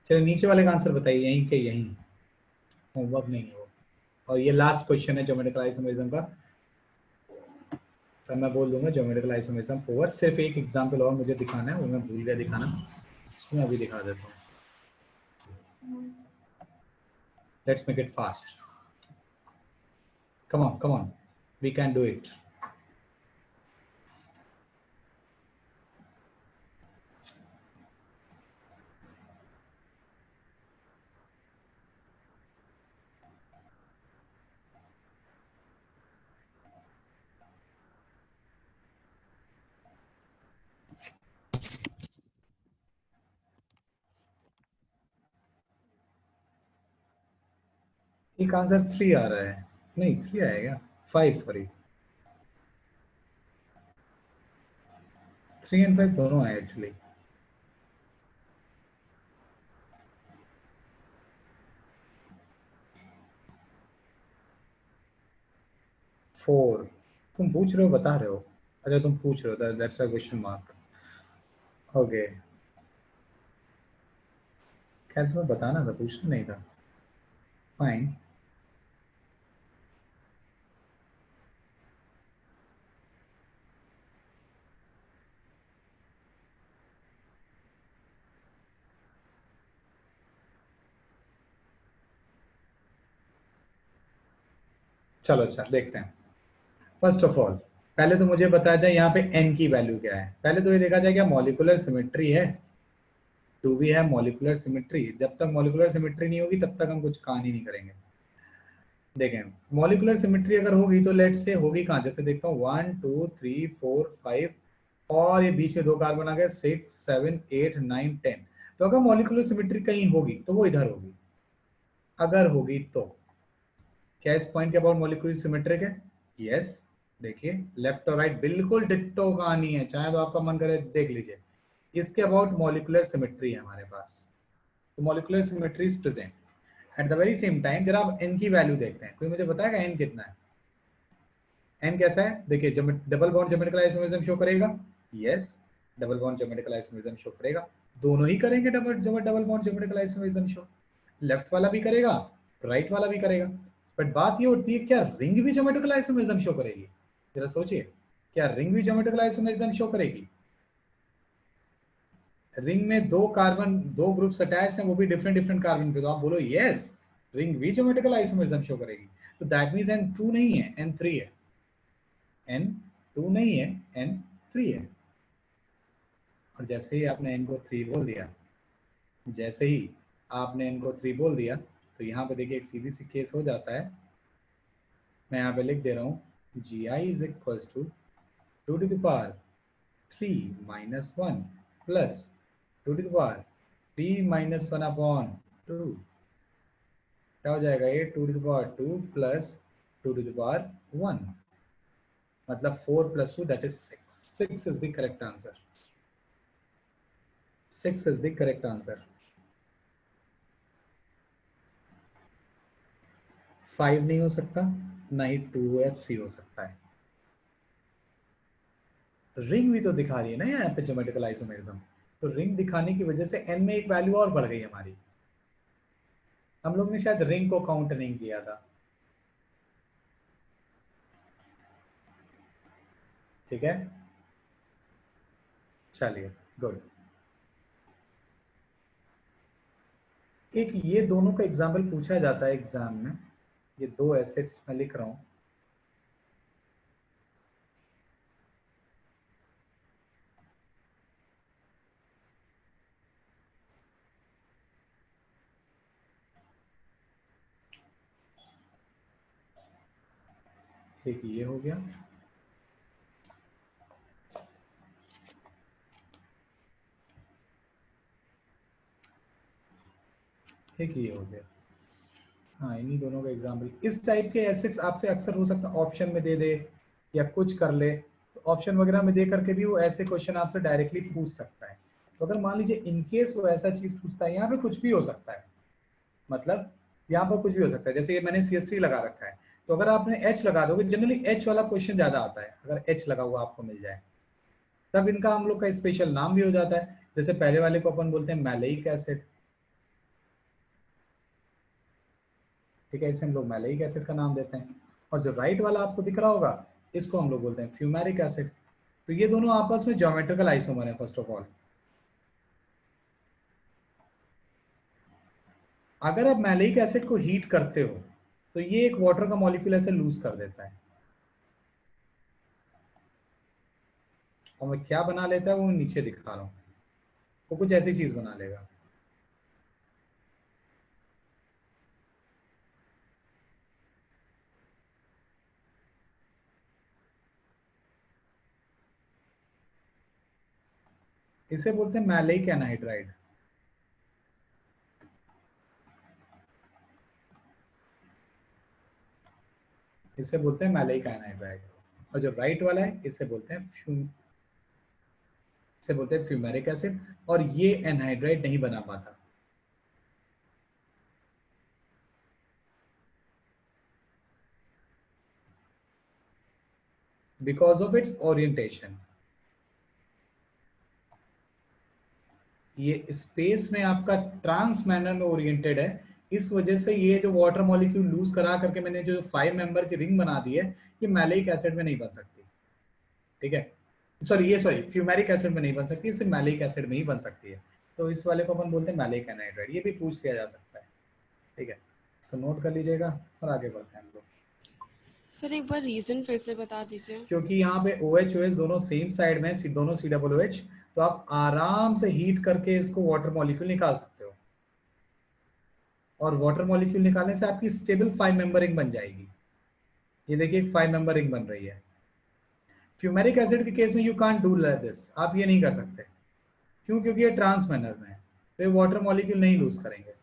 चलिए नीचे वाले का आंसर बताइए, यहीं के यहीं, होमवर्क नहीं है वो। और ये लास्ट क्वेश्चन है ज्योमेट्रिकल आइसोमेरिज्म का, तब मैं बोल दूंगा ज्योमेट्रिकल आइसोमेरिज्म ओवर। सिर्फ एक एग्जांपल और मुझे दिखाना है, वो मैं भूल गया दिखाना, इसको मैं अभी दिखा देता हूँ। Let's make it fast, come on, we can do it. एक आंसर 3 आ रहा है, नहीं 3 आएगा, 5 सॉरी, 3 एंड 5 दोनों आए एक्चुअली। 4 तुम पूछ रहे हो बता रहे हो? अच्छा तुम पूछ रहे हो, that's a question mark. Okay, क्या तुम्हें बताना था, पूछना नहीं था? फाइन। चलो अच्छा देखते हैं। फर्स्ट ऑफ ऑल पहले तो मुझे बताया जाए यहाँ पे n की वैल्यू क्या है। पहले तो ये देखा जाए क्या मॉलिक्यूलर सिमेट्री है, 2 भी है मॉलिक्यूलर सिमेट्री। जब तक मॉलिक्यूलर सिमेट्री नहीं होगी तब तक हम कुछ कहानी नहीं करेंगे। देखें मॉलिक्यूलर सिमेट्री अगर होगी तो लेट से होगी कहाँ, जैसे देखता हूँ 1 2 3 4 5 और ये बीच में 2 कार्बन आ गए, 6 7 8 9 10। तो अगर मॉलिक्यूलर सिमेट्री कहीं होगी तो वो इधर होगी, अगर होगी तो। क्या इस पॉइंट के अबाउट मॉलिक्यूलर सिमेट्रिक है? यस। देखिए लेफ्ट और राइट बिल्कुल डिट्टो कहानी है, चाहे तो आपका मन करे देख लीजिए। इसके अबाउट मॉलिक्यूलर सिमेट्री है हमारे पास, तो molecular symmetry is present. At the very same time जरा आप n की वैल्यू देखते हैं, कोई मुझे बताएगा n कितना है? n कैसा है? देखिए double bond geometrical isomerism show करेगा, yes double bond geometrical isomerism show करेगा। दोनों ही करेंगे double double bond geometrical isomerism show, left वाला भी करेगा राइट वाला भी करेगा। बट बात ये होती है क्या रिंग भी ज्योमेट्रिकल आइसोमेरिज्म शो करेगी? जरा सोचिए, क्या रिंग भी ज्योमेट्रिकल आइसोमेरिज्म शो करेगी? रिंग में 2 कार्बन 2 ग्रुप्स अटैच हैं, वो भी डिफरेंट डिफरेंट कार्बन पे, तो आप बोलो यस रिंग भी ज्योमेट्रिकल आइसोमेरिज्म शो करेगी। तो दैट मींस n2 नहीं है n3 है, n2 नहीं है n3 है। और जैसे ही आपने n को 3 बोल दिया, जैसे ही आपने n को 3 बोल दिया तो यहाँ पे देखिए एक सीधी सी केस हो जाता है। मैं यहाँ पे लिख दे रहा हूँ g i is equal to 2 3 minus 1 plus 2 3 minus 1 upon 2। क्या हो जाएगा ये 2 प्लस 2 1, मतलब 4 plus 2 that is 6। 6 is the correct answer, 6 is the correct answer. 5 नहीं हो सकता, ना ही 2 या 3 हो सकता है। रिंग भी तो दिखा रही है ना यहाँ पे ज्योमेट्रिकल आइसोमेरिज्म, तो रिंग दिखाने की वजह से n में एक वैल्यू और बढ़ गई हमारी। हम लोग ने शायद रिंग को काउंट नहीं किया था, ठीक है चलिए गुड। एक ये दोनों का एग्जाम्पल पूछा जाता है एग्जाम में, ये 2 एसेट्स मैं लिख रहा हूँ। एक ये हो गया, एक ये हो गया। हाँ इन्हीं दोनों का एग्जाम्पल, इस टाइप के एसेट्स आपसे अक्सर हो सकता है ऑप्शन में दे दे या कुछ कर ले, तो ऑप्शन वगैरह में दे करके भी वो ऐसे क्वेश्चन आपसे डायरेक्टली पूछ सकता है। तो अगर मान लीजिए इनकेस वो ऐसा चीज पूछता है, यहाँ पे कुछ भी हो सकता है, मतलब यहाँ पर कुछ भी हो सकता है, जैसे ये मैंने CH3 लगा रखा है, तो अगर आपने H लगा दोगे, जनरली H वाला क्वेश्चन ज्यादा आता है, अगर H लगा हुआ आपको मिल जाए, तब इनका हम लोग का स्पेशल नाम भी हो जाता है। जैसे पहले वाले को अपन बोलते हैं मैलेइक एसिड, ठीक है, इसे हम लोग मैलेइक एसिड का नाम देते हैं। और जो राइट वाला आपको दिख रहा होगा, इसको हम लोग बोलते हैं फ्यूमेरिक एसिड। तो ये दोनों आपस में ज्योमेट्रिकल आइसोमर है फर्स्ट ऑफ ऑल। अगर आप मैलेइक एसिड को हीट करते हो, तो ये एक वाटर का मॉलिक्यूल ऐसे लूज कर देता है, और मैं क्या बना लेता है वो नीचे दिखा रहा हूँ, वो कुछ ऐसी चीज बना लेगा। इसे बोलते हैं मैलेइक एनहाइड्राइड। इसे बोलते हैं मैलेइक एनहाइड्राइड। और जो राइट वाला है, इसे बोलते हैं इसे बोलते हैं फ्यूमेरिक एसिड। और ये एनहाइड्राइड नहीं बना पाता, बिकॉज ऑफ इट्स ओरिएंटेशन। ये स्पेस में आपका ट्रांस मैनर में ओरिएंटेड है, इस वजह से ये जो वाटर मॉलिक्यूल लूज करा करके मैंने जो 5 मेंबर की रिंग बना दी है, ये मैलेइक एसिड में नहीं बन सकती, ठीक है। सॉरी फ्यूमेरिक एसिड में नहीं बन सकती, सिर्फ मैलेइक एसिड में ही बन सकती है। तो इस वाले को अपन बोलते हैं मैलेइक एनहाइड्राइड। ये भी पूछ लिया जा सकता है, ठीक है, इसको नोट कर लीजिएगा और आगे बढ़ते हैं हम लोग। सर एक बार रीजन फिर से बता दीजिए। क्योंकि यहाँ पे OH OH दोनों सेम साइड में, दोनों COOH, तो आप आराम से हीट करके इसको वाटर मॉलिक्यूल निकाल सकते हो, और वाटर मॉलिक्यूल निकालने से आपकी स्टेबल 5 मेंबर रिंग बन जाएगी। ये देखिए, एक 5 मेंबर रिंग बन रही है। फ्यूमेरिक एसिड के केस में यू कांट डू दिस, आप ये नहीं कर सकते। क्यों? क्योंकि ये ट्रांस मैनर में है, तो ये वाटर मॉलिक्यूल नहीं लूज करेंगे,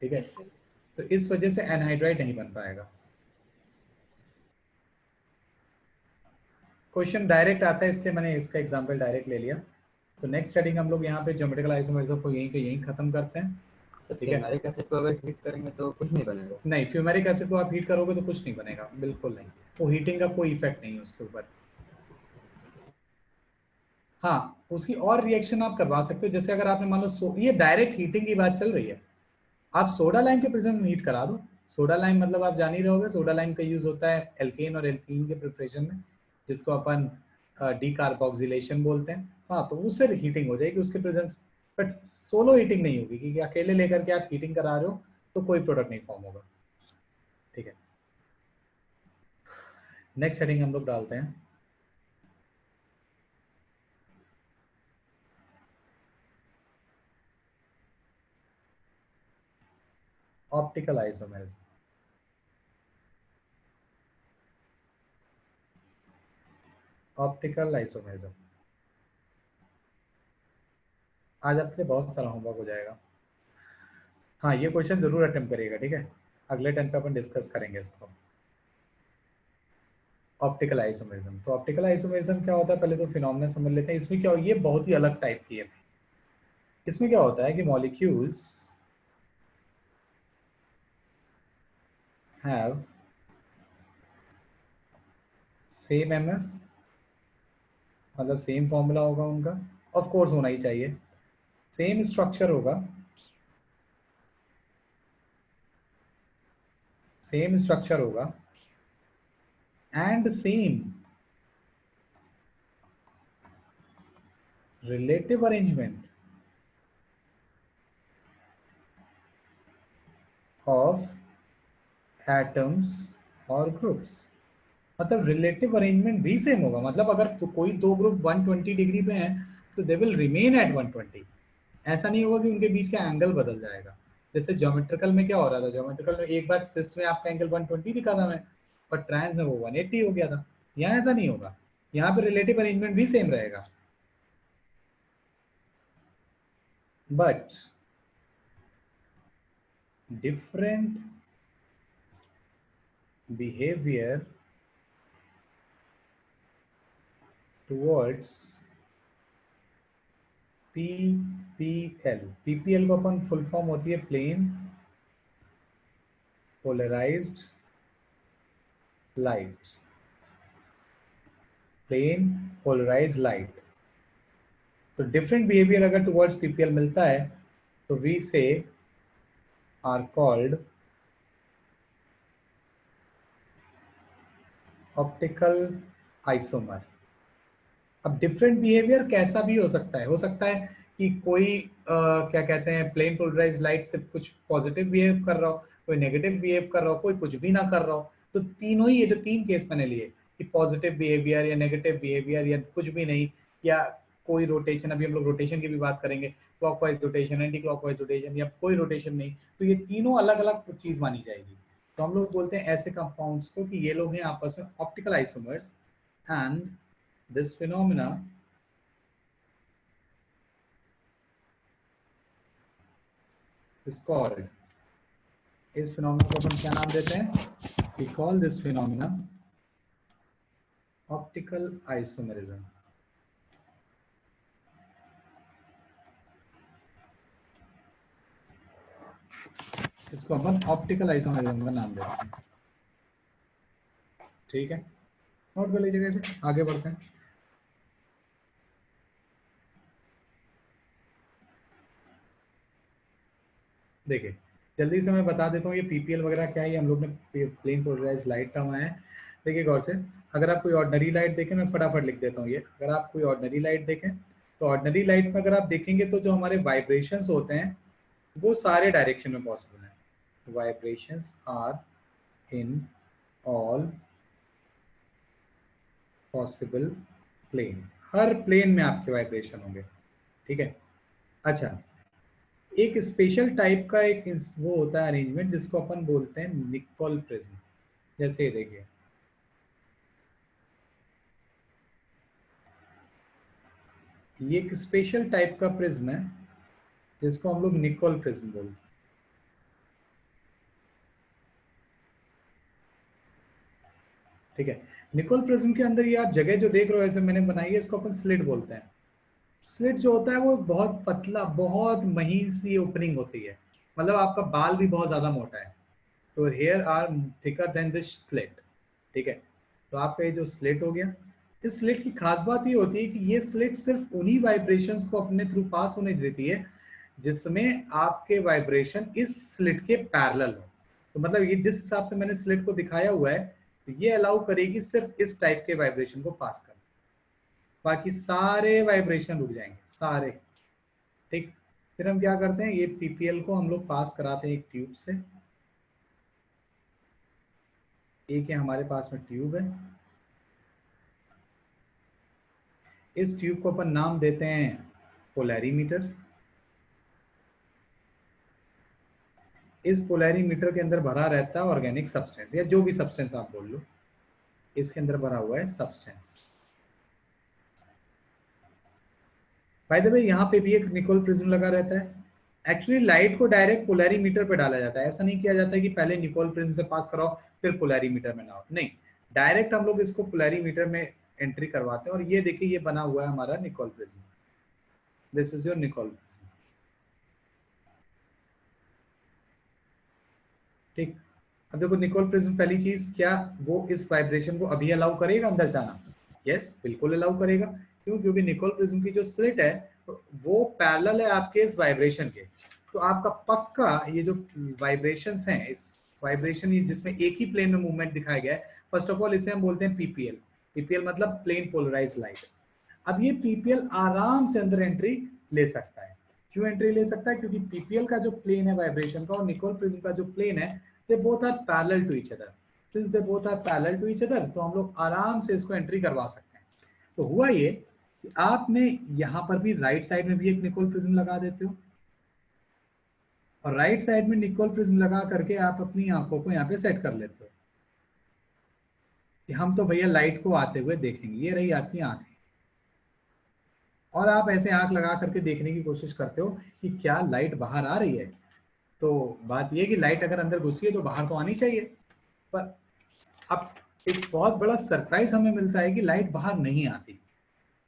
ठीक है। Okay sir. तो इस वजह से एनहाइड्राइड नहीं बन पाएगा। क्वेश्चन डायरेक्ट आता है, इसलिए मैंने इसका एग्जांपल डायरेक्ट ले लिया। तो नेक्स्ट हेडिंग हम लोग यहाँ पे ज्योमेट्रिकल आइसोमरिज्म को यहीं खत्म करते हैं, सर ठीक है। फ्यूमेरिक एसिड को अगर हीट करेंगे तो कुछ नहीं बनेगा? नहीं, फ्यूमेरिक एसिड को आप हीट करोगे तो कुछ नहीं बनेगा, बिल्कुल नहीं। वो हीटिंग का कोई इफेक्ट नहीं है उसके ऊपर। हाँ, उसकी और रिएक्शन आप करवा सकते हो, जैसे अगर आपने मान लो ये डायरेक्ट हीटिंग की बात चल रही है, आप सोडा लाइम के प्रेजेंस में हीट करा दो। सोडा लाइम मतलब आप जान ही रहोगे, सोडा लाइम का यूज होता है एल्केन और एल्कीन के प्रिपरेशन में, जिसको अपन डीकार्बोक्सिलेशन बोलते हैं। हाँ, तो उससे हीटिंग हो जाएगी उसके प्रेजेंस, बट सोलो हीटिंग नहीं होगी, क्योंकि अकेले लेकर के आप हीटिंग करा रहे हो तो कोई प्रोडक्ट नहीं फॉर्म होगा, ठीक है। नेक्स्ट हेडिंग हम लोग डालते हैं ऑप्टिकल आइसोमेरिज्म। ऑप्टिकल आइसोमेरिज्म आज आपके लिए बहुत सारा होमवर्क हो जाएगा। हाँ, ये क्वेश्चन जरूर अटेम्प्ट करिएगा, ठीक है। अगले टाइम पे अपन डिस्कस करेंगे इसको। ऑप्टिकल आइसोमेरिज्म, तो ऑप्टिकल आइसोमेरिज्म क्या होता है, पहले तो फिनोमेना समझ लेते हैं। इसमें क्या हो, ये बहुत ही अलग टाइप की है। इसमें क्या होता है कि मॉलिक्यूल्स हैव सेम एमएफ, मतलब सेम फॉर्मूला होगा उनका, ऑफ कोर्स होना ही चाहिए। सेम स्ट्रक्चर होगा, सेम स्ट्रक्चर होगा, and same relative arrangement of atoms और ग्रुप्स। मतलब रिलेटिव अरेंजमेंट भी सेम होगा, मतलब अगर तो कोई दो ग्रुप 120 डिग्री पे हैं, तो दे विल रिमेन एट 120। ऐसा नहीं होगा कि उनके बीच का एंगल बदल जाएगा। जैसे ज्योमेट्रिकल में क्या हो रहा था, ज्योमेट्रिकल में एक बार सिस में आपका एंगल 120 दिखा था मैं, पर ट्रांस में वो 180 हो गया था। यहाँ ऐसा नहीं होगा, यहाँ पे रिलेटिव अरेंजमेंट भी सेम रहेगा, but different behaviour towards PPL, PPL को अपन फुल फॉर्म होती है plane polarised light, plane polarised light. तो डिफरेंट बिहेवियर अगर टुवर्ड्स पीपीएल मिलता है तो we say are called optical isomer. अब डिफरेंट बिहेवियर कैसा भी हो सकता है कि कोई क्या कहते हैं प्लेन पोलराइज्ड लाइट से कुछ पॉजिटिव बिहेव कर रहा हो, कोई नेगेटिव बिहेव कर रहा हो, कोई कुछ भी ना कर रहा हो। तो तीनों ही, ये जो तीन केस मैंने लिए कि पॉजिटिव बिहेवियर या नेगेटिव बिहेवियर या कुछ भी नहीं, या कोई रोटेशन, अभी हम लोग रोटेशन की भी बात करेंगे, clockwise rotation, anti clockwise rotation या कोई रोटेशन नहीं, तो ये तीनों अलग अलग चीज मानी जाएगी। तो हम लोग बोलते हैं ऐसे कंपाउंड्स को कि ये लोग हैं आपस में optical isomers, and this phenomena is called, इस फिनोमेना को अपन क्या नाम देते हैं? We call this phenomena optical isomerism। इसको अपन ऑप्टिकल आइसोमेरिज्म का नाम देते हैं। ठीक है, नोट कर लीजिएगा, इसे आगे बढ़ते हैं। देखिए जल्दी से मैं बता देता हूँ ये पीपीएल वगैरह क्या है। ये हम लोग ने प्लेन पोलराइज्ड लाइट का वहाँ है। देखिए गौर से, अगर आप कोई ऑर्डिनरी लाइट देखें, मैं फटाफट लिख देता हूँ ये, अगर आप कोई ऑर्डिनरी लाइट देखें तो ऑर्डिनरी लाइट में अगर आप देखेंगे तो जो हमारे वाइब्रेशंस होते हैं वो सारे डायरेक्शन में पॉसिबल है। Vibrations are in all possible plane, हर प्लेन में आपके वाइब्रेशन होंगे। ठीक है, अच्छा एक स्पेशल टाइप का एक वो होता है अरेंजमेंट जिसको अपन बोलते हैं निकोल प्रिज्म। जैसे ये देखिए, ये एक स्पेशल टाइप का प्रिज्म है जिसको हम लोग निकोल प्रिज्म बोलते हैं। ठीक है, निकोल प्रिज्म के अंदर ये आप जगह जो देख रहे हो ऐसे मैंने बनाई है, इसको अपन स्लिट बोलते हैं। स्लिट जो होता है वो बहुत पतला, बहुत महीन सी ओपनिंग होती है, मतलब आपका बाल भी बहुत ज्यादा मोटा है, तो hair are thicker than this slit. ठीक है, तो आपका ये जो स्लिट हो गया, इस स्लिट की खास बात ये होती है कि ये स्लिट सिर्फ उन्हीं वाइब्रेशंस को अपने थ्रू पास होने देती है जिसमें आपके वाइब्रेशन इस स्लिट के पैरेलल हो। तो मतलब ये जिस हिसाब से मैंने स्लिट को दिखाया हुआ है, तो ये अलाउ करेगी सिर्फ इस टाइप के वाइब्रेशन को पास करना, बाकी सारे वाइब्रेशन रुक जाएंगे सारे। ठीक, फिर हम क्या करते हैं, ये पीपीएल को हम लोग पास कराते हैं एक ट्यूब से। एक है हमारे पास में ट्यूब है, इस ट्यूब को अपन नाम देते हैं पोलैरीमीटर। इस पोलैरीमीटर के अंदर भरा रहता है ऑर्गेनिक सब्सटेंस, या जो भी सब्सटेंस आप बोल लो, इसके अंदर भरा हुआ है सब्सटेंस। बाय द वे यहाँ पे भी एक निकोल प्रिज्म लगा रहता है। एक्चुअली लाइट को डायरेक्ट पोलैरीमीटर पे डाला जाता है, ऐसा नहीं किया जाता है कि पहले निकोल प्रिज्म से पास कराओ फिर पोलैरीमीटर में लाओ, नहीं, डायरेक्ट हम लोग इसको पोलैरीमीटर में एंट्री करवाते हैं। और ये देखिए ये बना हुआ है हमारा Nicol prism, this is your Nicol prism. ठीक, अब देखो निकोल प्रिज्म पहली चीज, क्या वो इस वाइब्रेशन को अभी अलाउ करेगा अंदर जाना? यस, बिल्कुल अलाउ करेगा। क्यों? क्योंकि निकोल प्रिज्म की जो स्लिट है वो पैरेलल है आपके इस वाइब्रेशन के। तो आपका पक्का ये जो वाइब्रेशंस हैं, इस वाइब्रेशन जिसमें एक ही प्लेन में मूवमेंट दिखाया गया है, फर्स्ट ऑफ ऑल इसे हम बोलते हैं पीपीएल। पीपीएल मतलब प्लेन पोलराइज्ड लाइट। अब ये पीपीएल आराम से अंदर एंट्री ले सकता है। क्यों एंट्री ले सकता है? क्योंकि पीपीएल का जो प्लेन है वाइब्रेशन का और निकोल प्रिज्म का जो प्लेन है, they both are parallel to each other. Since they both are parallel to each other, तो हम लोग आराम से इसको एंट्री करवा सकते हैं। तो हुआ ये कि आपने यहाँ पर भी राइट साइड में भी एक निकोल प्रिज्म लगा देते हो, और राइट साइड में निकोल प्रिज्म लगा करके आप अपनी आंखों को यहाँ पे सेट कर लेते हो कि हम तो भैया लाइट को आते हुए देखेंगे। ये रही आपकी आंखें, और आप ऐसे आंख लगा करके देखने की कोशिश करते हो कि क्या लाइट बाहर आ रही है। तो बात यह कि लाइट अगर अंदर घुसी है तो बाहर तो आनी चाहिए, पर अब एक बहुत बड़ा सरप्राइज हमें मिलता है कि लाइट बाहर नहीं आती।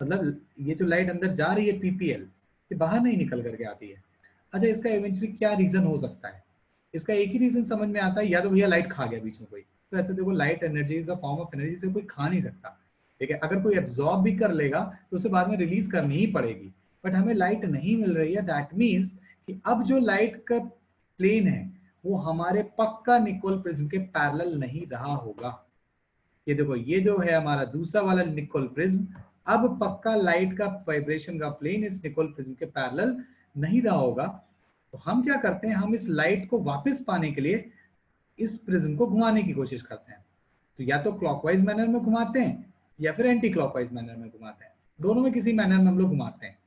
मतलब ये जो लाइट अंदर जा रही है पीपीएल, ये बाहर नहीं निकल करके आती है। अच्छा, इसका इवेंचुअली क्या रीजन हो सकता है? इसका एक ही रीजन समझ में आता है, या तो भैया लाइट खा गया बीच में कोई। तो ऐसे देखो, light energy is a form of energy, से कोई खा नहीं सकता। ठीक है, अगर कोई एब्जॉर्ब भी कर लेगा तो उसे बाद में रिलीज करनी ही पड़ेगी। बट हमें लाइट नहीं मिल रही है, दैट मीन्स कि अब जो लाइट का प्लेन है वो हमारे पक्का निकोल प्रिज्म के पैरेलल नहीं रहा होगा। ये देखो, ये जो है हमारा दूसरा वाला निकोल प्रिज्म, अब पक्का लाइट का वाइब्रेशन का प्लेन इस निकोल प्रिज्म के पैरेलल नहीं रहा होगा। तो हम क्या करते हैं, हम इस लाइट को वापस पाने के लिए इस प्रिज्म को घुमाने की कोशिश करते हैं। तो या तो क्लॉकवाइज मैनर में घुमाते हैं या फिर एंटी क्लॉकवाइज मैनर में घुमाते हैं। दोनों में किसी मैनर में हम लोग घुमाते हैं।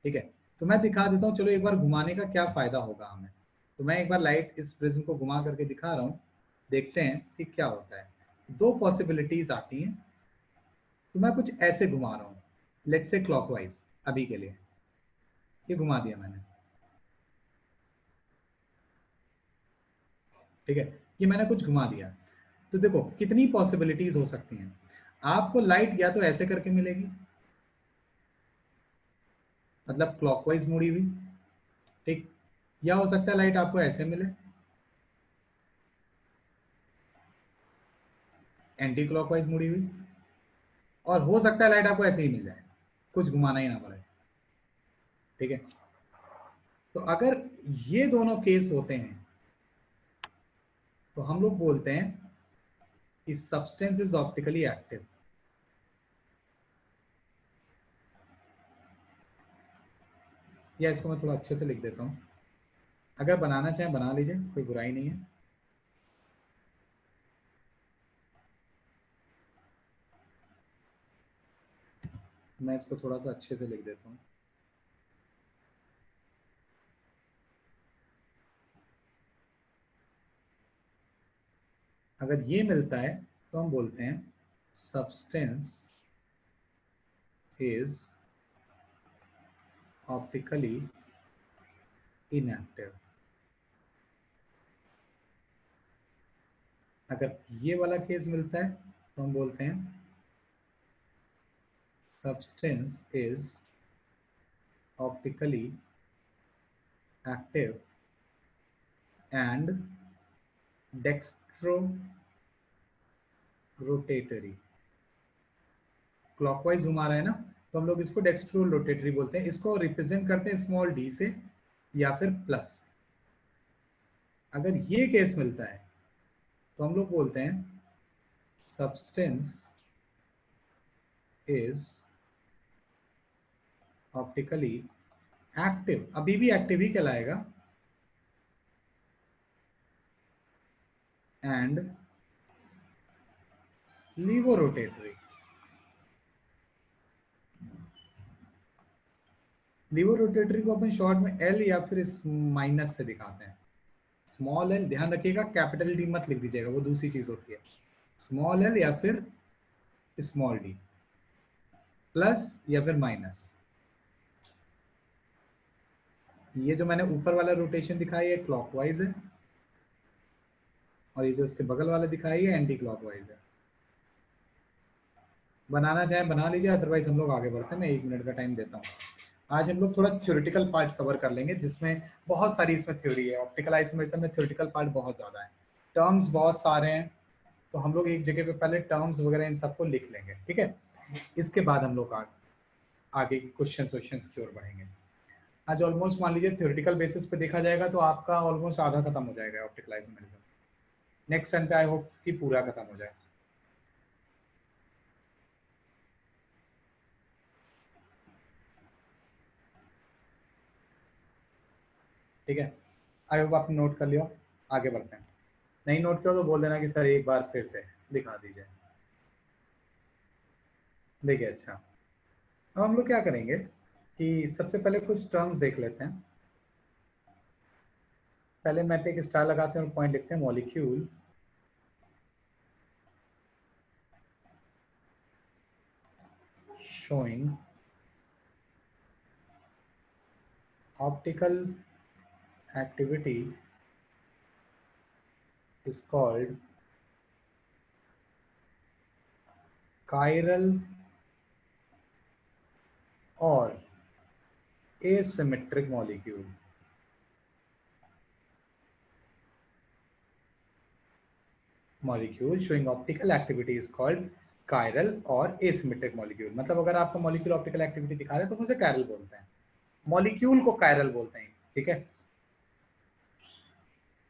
ठीक है, तो मैं दिखा देता हूँ, चलो एक बार घुमाने का क्या फायदा होगा हमें। तो मैं एक बार लाइट इस प्रिज्म को घुमा करके दिखा रहा हूँ, देखते हैं कि क्या होता है। दो पॉसिबिलिटीज आती हैं। तो मैं कुछ ऐसे घुमा रहा हूँ, लेट्स से क्लॉकवाइज अभी के लिए। ये घुमा दिया मैंने। ठीक है, ये मैंने कुछ घुमा दिया। तो देखो कितनी पॉसिबिलिटीज हो सकती हैं। आपको लाइट या तो ऐसे करके मिलेगी, मतलब क्लॉकवाइज मुड़ी हुई। ठीक, या हो सकता है लाइट आपको ऐसे मिले, एंटी क्लॉकवाइज मुड़ी हुई। और हो सकता है लाइट आपको ऐसे ही मिल जाए, कुछ घुमाना ही ना पड़े। ठीक है, तो अगर ये दोनों केस होते हैं तो हम लोग बोलते हैं कि सब्सटेंस इज ऑप्टिकली एक्टिव। या इसको मैं थोड़ा अच्छे से लिख देता हूँ, अगर बनाना चाहें बना लीजिए, कोई बुराई नहीं है। मैं इसको थोड़ा सा अच्छे से लिख देता हूँ। अगर ये मिलता है तो हम बोलते हैं सब्सटेंस इज ऑप्टिकली इनएक्टिव। अगर ये वाला केस मिलता है तो हम बोलते हैं substance is optically active and dextrorotatory. Clockwise घुमा रहा है ना, तो हम लोग इसको डेक्स्ट्रो रोटेटरी बोलते हैं। इसको रिप्रेजेंट करते हैं स्मॉल डी से या फिर प्लस। अगर ये केस मिलता है तो हम लोग बोलते हैं सब्सटेंस इज ऑप्टिकली एक्टिव। अभी भी एक्टिव ही कहलाएगा, एंड लीवोरोटेटरी। लीवोरोटेटरी को अपन शॉर्ट में एल या फिर इस माइनस से दिखाते हैं। स्मॉल एल, ध्यान रखिएगा कैपिटल डी मत लिख दीजिएगा, वो दूसरी चीज होती है। स्मॉल एल या फिर स्मॉल डी, प्लस या फिर माइनस। ये जो मैंने ऊपर वाला रोटेशन दिखाई है क्लॉकवाइज है, और ये जो इसके बगल वाला दिखाई है एंटी क्लॉकवाइज है। बनाना चाहें बना लीजिए, अदरवाइज हम लोग आगे बढ़ते हैं। मैं 1 मिनट का टाइम देता हूँ। आज हम लोग थोड़ा थ्योरेटिकल पार्ट कवर कर लेंगे, जिसमें बहुत सारी इसमें थ्योरी है। ऑप्टिकल आइसोमेरिज्म में थ्योरेटिकल पार्ट बहुत ज़्यादा है, टर्म्स बहुत सारे हैं। तो हम लोग एक जगह पे पहले टर्म्स वगैरह इन सबको लिख लेंगे, ठीक है। इसके बाद हम लोग आगे क्वेश्चन की ओर बढ़ेंगे। आज ऑलमोस्ट मान लीजिए थ्योरेटिकल बेसिस पे देखा जाएगा तो आपका ऑलमोस्ट आधा खत्म हो जाएगा ऑप्टिकल आइसोमेरिज्म। नेक्स्ट टाइम पे आई होप कि पूरा खत्म हो जाए। ठीक है, आई होप आपने नोट कर लिया। आगे बढ़ते हैं। नहीं नोट किया तो बोल देना कि सर एक बार फिर से दिखा दीजिए। देखिए, अच्छा, अब हम लोग क्या करेंगे कि सबसे पहले कुछ टर्म्स देख लेते हैं। पहले मैं पे एक स्टार लगाते हैं और पॉइंट लिखते हैं, molecule showing optical activity is called chiral or asymmetric molecule. Molecule showing optical activity is called chiral और asymmetric molecule. मतलब अगर आपका molecule optical activity दिखा रहा है तो उसे chiral बोलते हैं, molecule को chiral बोलते हैं. ठीक है,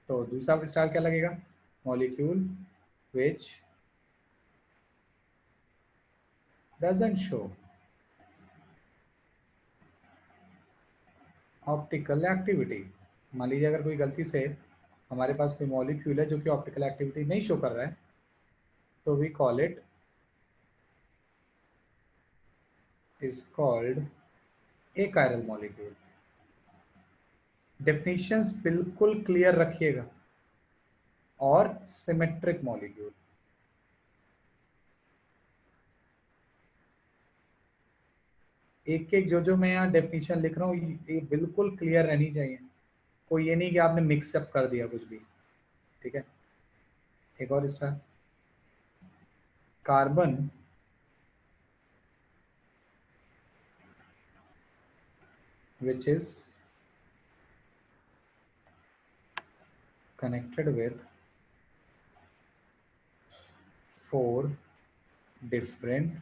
तो दूसरा स्टार क्या लगेगा? molecule which doesn't show optical activity. मान लीजिए अगर कोई गलती से हमारे पास कोई मॉलिक्यूल है जो कि ऑप्टिकल एक्टिविटी नहीं शो कर रहा है, तो we call it is called a chiral molecule. Definitions बिल्कुल क्लियर रखिएगा. और सिमेट्रिक मॉलिक्यूल, एक एक जो मैं यहाँ डेफिनेशन लिख रहा हूँ ये बिल्कुल क्लियर रहनी चाहिए. कोई ये नहीं कि आपने मिक्सअप कर दिया कुछ भी. ठीक है, एक और star. Carbon which is connected with 4 different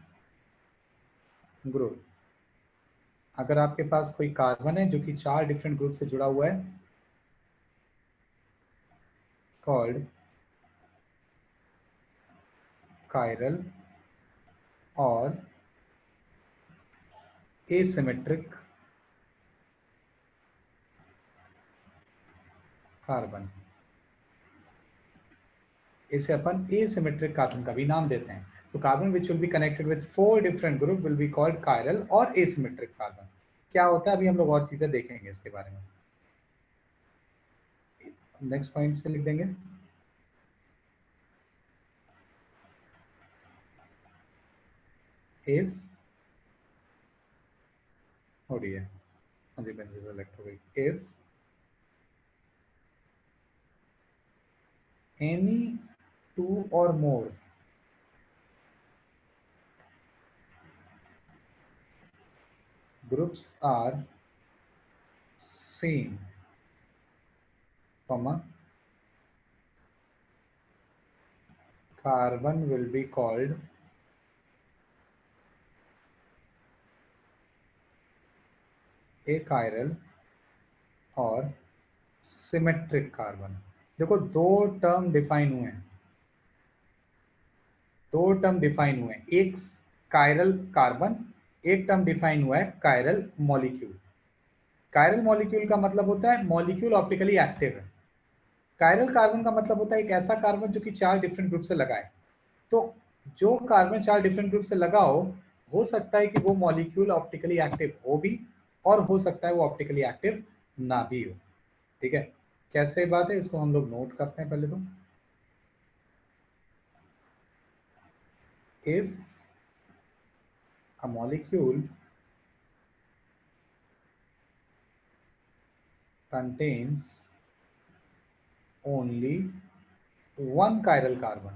group. अगर आपके पास कोई कार्बन है जो कि 4 डिफरेंट ग्रुप से जुड़ा हुआ है, कॉल्ड chiral और asymmetric कार्बन. इसे अपन asymmetric कार्बन का भी नाम देते हैं. So carbon which will be connected with 4 different group will be called chiral और asymmetric carbon. क्या होता है अभी हम लोग और चीजें देखेंगे इसके बारे में. नेक्स्ट पॉइंट से लिख देंगे. if if any 2 or more groups are seen, carbon will be called a chiral और सिमेट्रिक कार्बन. देखो दो टर्म डिफाइन हुए हैं, एक कायरल कार्बन, एक टर्म डिफाइन हुआ है कायरल मॉलिक्यूल. कायरल मॉलिक्यूल का मतलब होता है मॉलिक्यूल ऑप्टिकली एक्टिव है. कायरल कार्बन का मतलब होता है एक ऐसा कार्बन जो कि 4 डिफरेंट ग्रुप से लगा है. तो जो कार्बन 4 डिफरेंट ग्रुप से लगा हो सकता है कि वो मॉलिक्यूल ऑप्टिकली एक्टिव हो भी, और हो सकता है वो ऑप्टिकली एक्टिव ना भी हो. ठीक है, कैसे बात है इसको हम लोग नोट करते हैं पहले तो. if a molecule contains only one chiral carbon,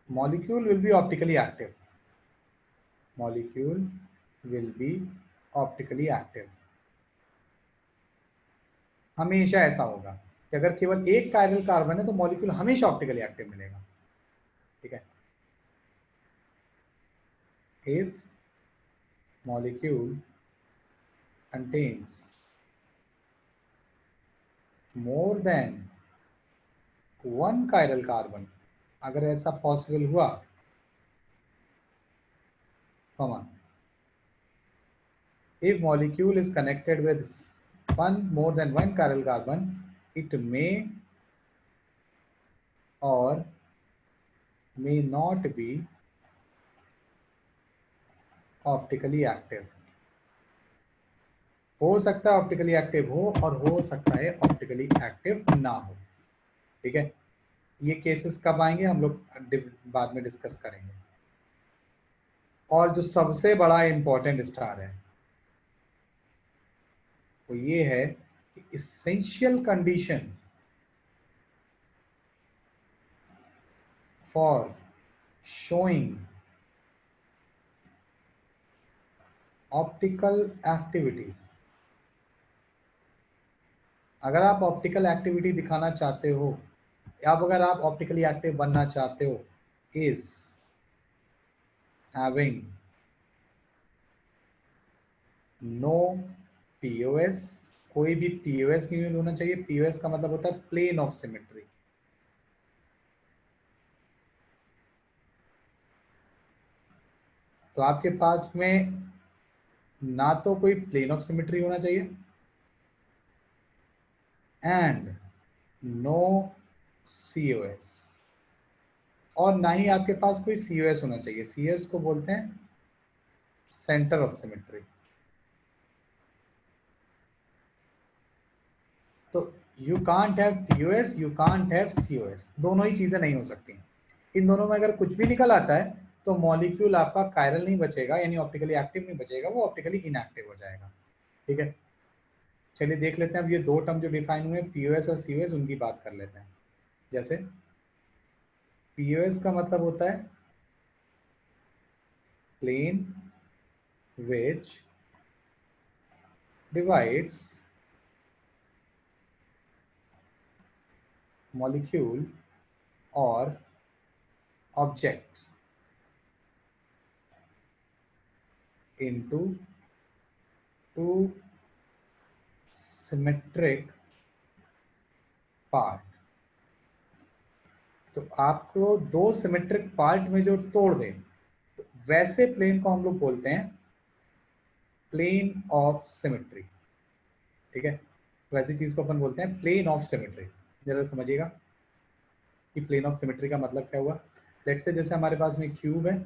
molecule will be optically active. हमेशा ऐसा होगा कि अगर केवल एक कायरल कार्बन है तो मॉलिक्यूल हमेशा ऑप्टिकली एक्टिव मिलेगा. ठीक है, if molecule contains more than one chiral carbon, अगर ऐसा पॉसिबल हुआ, if molecule is connected with more than one chiral carbon, it may or may not be optically active. हो सकता है ऑप्टिकली एक्टिव हो और हो सकता है ऑप्टिकली एक्टिव ना हो. ठीक है, ये केसेस कब आएंगे हम लोग बाद में डिस्कस करेंगे. और जो सबसे बड़ा इंपॉर्टेंट स्टार है वो ये है essential condition for showing optical activity, अगर आप ऑप्टिकल एक्टिविटी दिखाना चाहते हो या अगर आप ऑप्टिकली एक्टिव बनना चाहते हो, इज हैविंग नो पीओएस, कोई भी पीओएस नहीं होना चाहिए। पीओएस का मतलब होता है प्लेन ऑफ सिमेट्री। तो आपके पास में ना तो कोई प्लेन ऑफ सिमेट्री होना चाहिए एंड नो सीओएस, और ना ही आपके पास कोई सीओएस होना चाहिए। सीओएस को बोलते हैं सेंटर ऑफ सिमेट्री। तो you can't have POS, you can't have COS, दोनों ही चीजें नहीं हो सकती। इन दोनों में अगर कुछ भी निकल आता है तो मॉलिक्यूल आपका कायरल नहीं बचेगा, यानी ऑप्टिकली एक्टिव नहीं बचेगा, वो ऑप्टिकली इनएक्टिव हो जाएगा। ठीक है, चलिए देख लेते हैं अब ये दो टर्म जो डिफाइन हुए पीओएस और सीओएस, उनकी बात कर लेते हैं। जैसे पीओएस का मतलब होता है plane which divides molecule or object into two symmetric part। तो आपको दो सिमेट्रिक पार्ट में जो तोड़ दे, तो वैसे प्लेन को हम लोग बोलते हैं प्लेन ऑफ सिमेट्री। ठीक है, वैसी चीज को अपन बोलते हैं प्लेन ऑफ सिमेट्री। जरा समझिएगा कि प्लेन ऑफ सिमेट्री का मतलब क्या हुआ। लेट्स से जैसे हमारे पास में क्यूब है,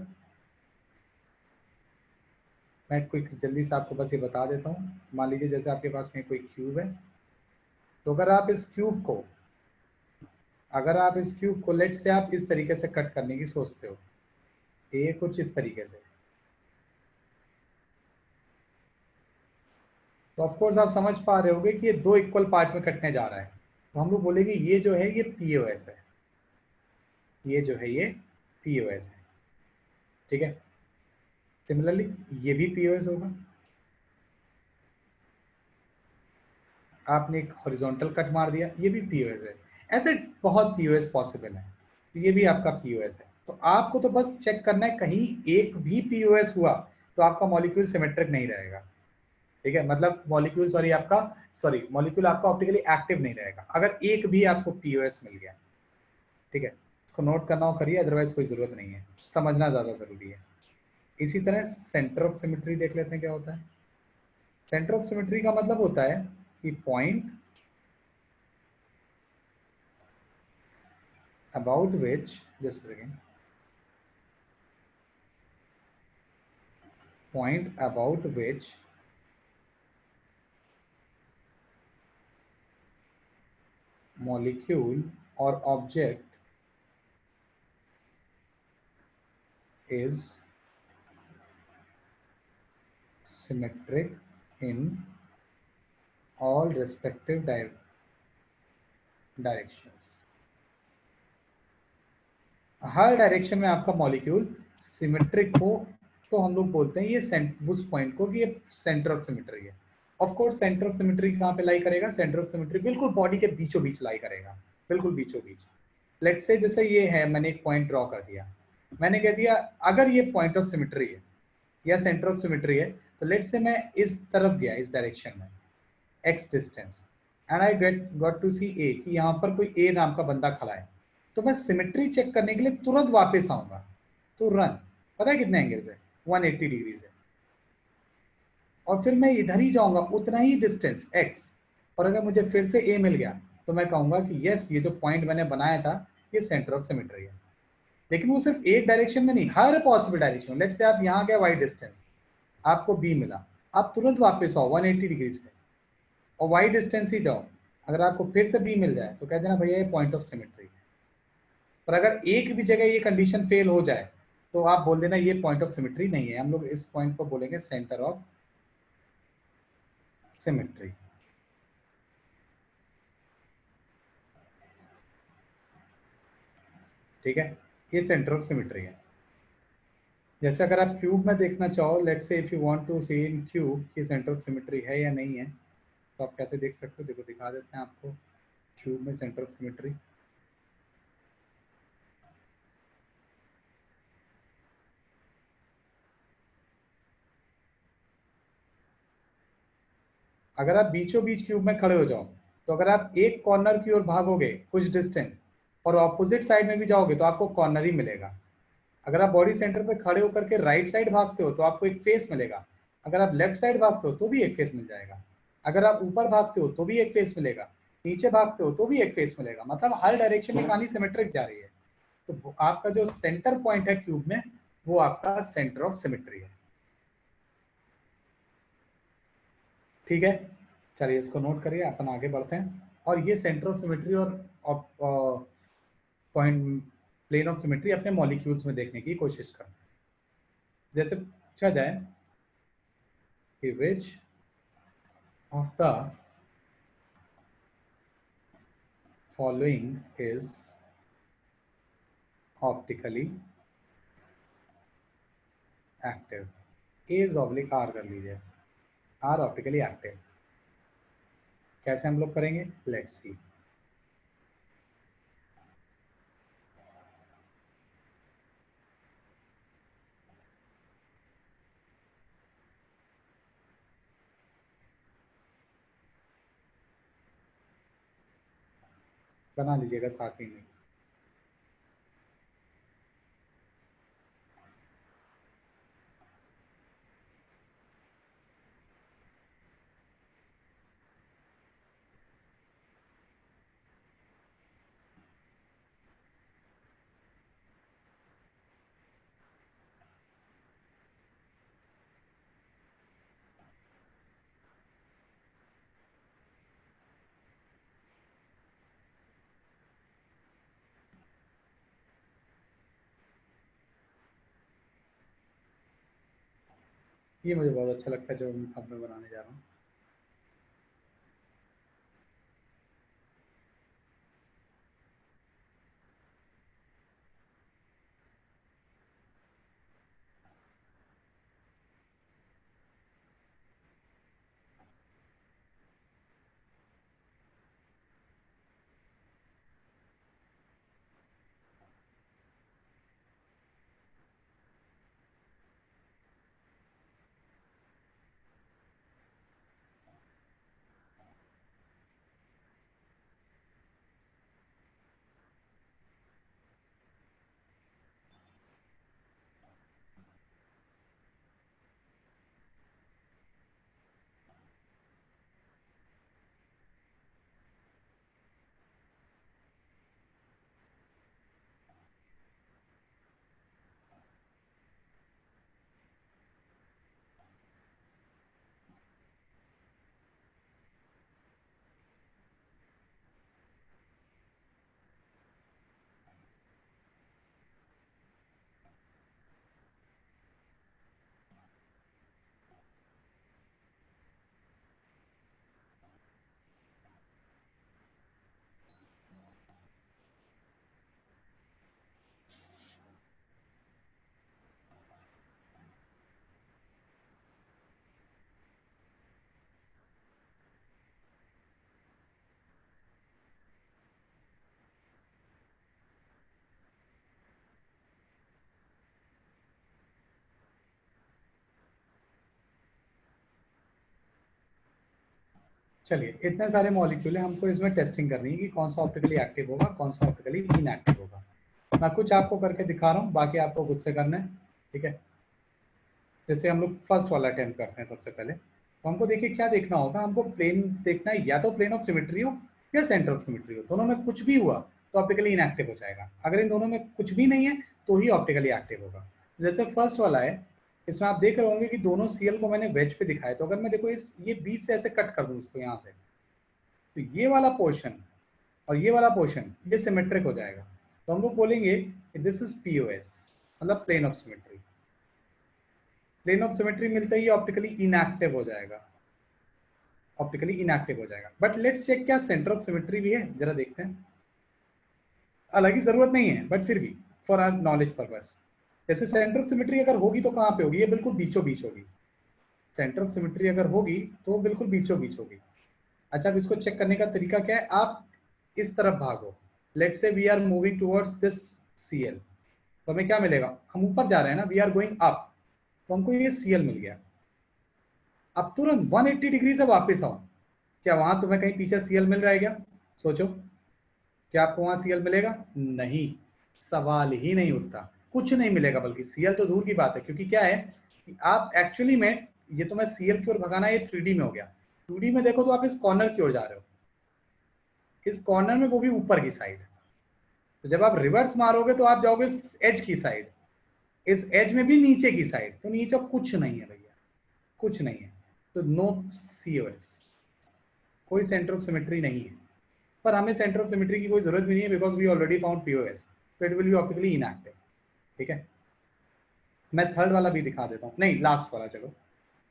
मैं कोई जल्दी से आपको बस ये बता देता हूँ। मान लीजिए जैसे आपके पास में कोई क्यूब है, तो अगर आप इस क्यूब को लेट्स से आप इस तरीके से कट करने की सोचते हो, ये कुछ इस तरीके से, तो ऑफ कोर्स आप समझ पा रहे होगे कि ये दो इक्वल पार्ट में कटने जा रहा है। तो हम लोग बोलेंगे ये जो है ये पीओएस है, ये जो है ये पीओएस है। ठीक है, सिमिलरली ये भी पीओएस होगा। आपने एक हॉरिजॉन्टल कट मार दिया, ये भी पीओएस है। ऐसे बहुत पीओएस पॉसिबल है, तो ये भी आपका पीओएस है। तो आपको तो बस चेक करना है कहीं एक भी पीओएस हुआ तो आपका मॉलिक्यूल सिमेट्रिक नहीं रहेगा। ठीक है, मतलब मॉलिक्यूल आपका ऑप्टिकली एक्टिव नहीं रहेगा अगर एक भी आपको पीओएस मिल गया। ठीक है, इसको नोट करना हो करिए, अदरवाइज कोई जरूरत नहीं है, समझना ज्यादा जरूरी है। इसी तरह सेंटर ऑफ सिमेट्री देख लेते हैं क्या होता है। सेंटर ऑफ सिमेट्री का मतलब होता है कि point about which, just a second, point about which molecule or object is symmetric in all respective directions। Her direction में आपका मॉलिक्यूल सिमेट्रिक हो तो हम लोग बोलते हैं ये उस पॉइंट को कि ये सेंटर ऑफ सिमेट्री है। Of course centre of symmetry कहाँ पे लाई करेगा? सेंटर ऑफ सिमेट्री बिल्कुल बॉडी के बीचों बीच लाई करेगा, बिल्कुल बीचों बीच। लेट्स से जैसे ये है, मैंने एक पॉइंट ड्रॉ कर दिया, मैंने कह दिया अगर ये पॉइंट ऑफ सिमेट्री है या सेंटर ऑफ सिमेट्री है, तो लेट्स से मैं इस तरफ गया, इस डायरेक्शन में x distance, and I got to see a, कि यहाँ पर कोई ए नाम का बंदा खड़ा है, तो मैं सिमेट्री चेक करने के लिए तुरंत वापस आऊंगा। तो रन, पता है कितने एंगल से? 180 डिग्री से, और फिर मैं इधर ही जाऊंगा उतना ही डिस्टेंस x, और अगर मुझे फिर से a मिल गया तो मैं कहूंगा कि यस, ये जो पॉइंट मैंने बनाया था ये सेंटर ऑफ सिमेट्री है। लेकिन वो सिर्फ एक डायरेक्शन में नहीं, हर पॉसिबल डायरेक्शन। लेट्स से आप यहाँ गए y डिस्टेंस, आपको b मिला, आप तुरंत वापस आओ 180 डिग्री से और y डिस्टेंस ही जाओ, अगर आपको फिर से b मिल जाए तो कह देना भैया ये पॉइंट ऑफ सिमेट्री है। पर अगर एक भी जगह ये कंडीशन फेल हो जाए तो आप बोल देना ये पॉइंट ऑफ सिमेट्री नहीं है। हम लोग इस पॉइंट को बोलेंगे सेंटर ऑफ सिमेट्री। ठीक है, ये सेंटर ऑफ सिमेट्री है। जैसे अगर आप क्यूब में देखना चाहो, let's say if you want to see in cube कि सेंटर ऑफ सिमेट्री है या नहीं है, तो आप कैसे देख सकते हो? देखो दिखा देते हैं आपको क्यूब में सेंटर ऑफ सिमेट्री। अगर आप बीचों बीच क्यूब में खड़े हो जाओ, तो अगर आप एक कॉर्नर की ओर भागोगे कुछ डिस्टेंस और ऑपोजिट साइड में भी जाओगे तो आपको कॉर्नर ही मिलेगा। अगर आप बॉडी सेंटर पे खड़े होकर के राइट साइड भागते हो तो आपको एक फेस मिलेगा। अगर आप लेफ्ट साइड भागते हो तो भी एक फेस मिल जाएगा। अगर आप ऊपर भागते हो तो भी एक फेस मिलेगा, नीचे भागते हो तो भी एक फेस मिलेगा। मतलब हर डायरेक्शन में कहानी सिमेट्रिक जा रही है। तो आपका जो सेंटर पॉइंट है क्यूब में, वो आपका सेंटर ऑफ सिमेट्री है। ठीक है, चलिए इसको नोट करिए, अपन आगे बढ़ते हैं। और ये सेंटर ऑफ सिमेट्री और पॉइंट प्लेन ऑफ सिमेट्री अपने मॉलिक्यूल्स में देखने की कोशिश करते हैं। जैसे पूछा जाए कि which of the following is optically active, as oblique आर कर लीजिए, आर ऑप्टिकली एक्टिव। कैसे हम लोग करेंगे, लेट्स सी। बना लीजिएगा साथ ही में। ये मुझे बहुत अच्छा लगता है जो अब मैं बनाने जा रहा हूँ। चलिए, इतने सारे मॉलिक्यूल है, हमको इसमें टेस्टिंग करनी है कि कौन सा ऑप्टिकली एक्टिव होगा, कौन सा ऑप्टिकली इनएक्टिव होगा। मैं कुछ आपको करके दिखा रहा हूँ, बाकी आपको खुद से करना है। ठीक है, जैसे हम लोग फर्स्ट वाला अटेम्प्ट करते हैं सबसे पहले। तो हमको देखिए क्या देखना होगा, हमको प्लेन देखना है, या तो प्लेन ऑफ सिमेट्री हो या सेंटर ऑफ सिमेट्री हो। दोनों में कुछ भी हुआ तो ऑप्टिकली इनएक्टिव हो जाएगा। अगर इन दोनों में कुछ भी नहीं है तो ही ऑप्टिकली एक्टिव होगा। जैसे फर्स्ट वाला है, इसमें आप देख रहे होंगे कि दोनों सीएल को मैंने वेज पे दिखाया। तो अगर मैं देखो ये बीच से ऐसे कट कर दूं इसको यहाँ से, तो ये वाला पोर्शन और ये वाला पोर्शन ये सिमेट्रिक हो जाएगा। तो हम लोग बोलेंगे कि दिस इज पीओएस, मतलब plane of symmetry. Plane of symmetry मिलते ही ऑप्टिकली इनएक्टिव हो जाएगा, ऑप्टिकली इनएक्टिव हो जाएगा। बट लेट्स चेक क्या सेंटर ऑफ सिमेट्री भी है, जरा देखते हैं। हालांकि जरूरत नहीं है, बट फिर भी फॉर आवर नॉलेज पर्पस। जैसे सेंटर ऑफ सिमेट्री अगर होगी तो कहाँ पे होगी? ये बिल्कुल बीचों बीच होगी। सेंटर ऑफ सिमेट्री अगर होगी तो बिल्कुल बीचों बीच होगी। अच्छा, अब इसको चेक करने का तरीका क्या है? आप इस तरफ भागो, let say we are moving towards this CL, तो हमें क्या मिलेगा? हम ऊपर जा रहे हैं ना, वी आर गोइंग अप, तो हमको ये सीएल मिल गया। अब तुरंत 180 डिग्री से वापस आओ, क्या वहां तुम्हें कहीं पीछे सीएल मिल रहा है क्या? सोचो, क्या आपको वहां सीएल मिलेगा? नहीं, सवाल ही नहीं उठता, कुछ नहीं मिलेगा। बल्कि सीएल तो दूर की बात है, क्योंकि क्या है कि आप एक्चुअली में, ये तो मैं सीएल की ओर भगाना, ये 3D में हो गया। 2D में देखो तो आप इस कॉर्नर की ओर जा रहे हो, इस कॉर्नर में, वो भी ऊपर की साइड। तो जब आप रिवर्स मारोगे तो आप जाओगे एज की साइड, इस एज में भी नीचे की साइड, तो नीचे कुछ नहीं है भैया, कुछ नहीं है। तो नो सीओएस, कोई सेंटर ऑफ सिमेट्री नहीं है। पर हमें सेंटर ऑफ सिमेट्री की कोई जरूरत भी नहीं है, because we already found POS, तो it will be optically inactive. ठीक है, मैं थर्ड वाला भी दिखा देता हूँ, नहीं लास्ट वाला, चलो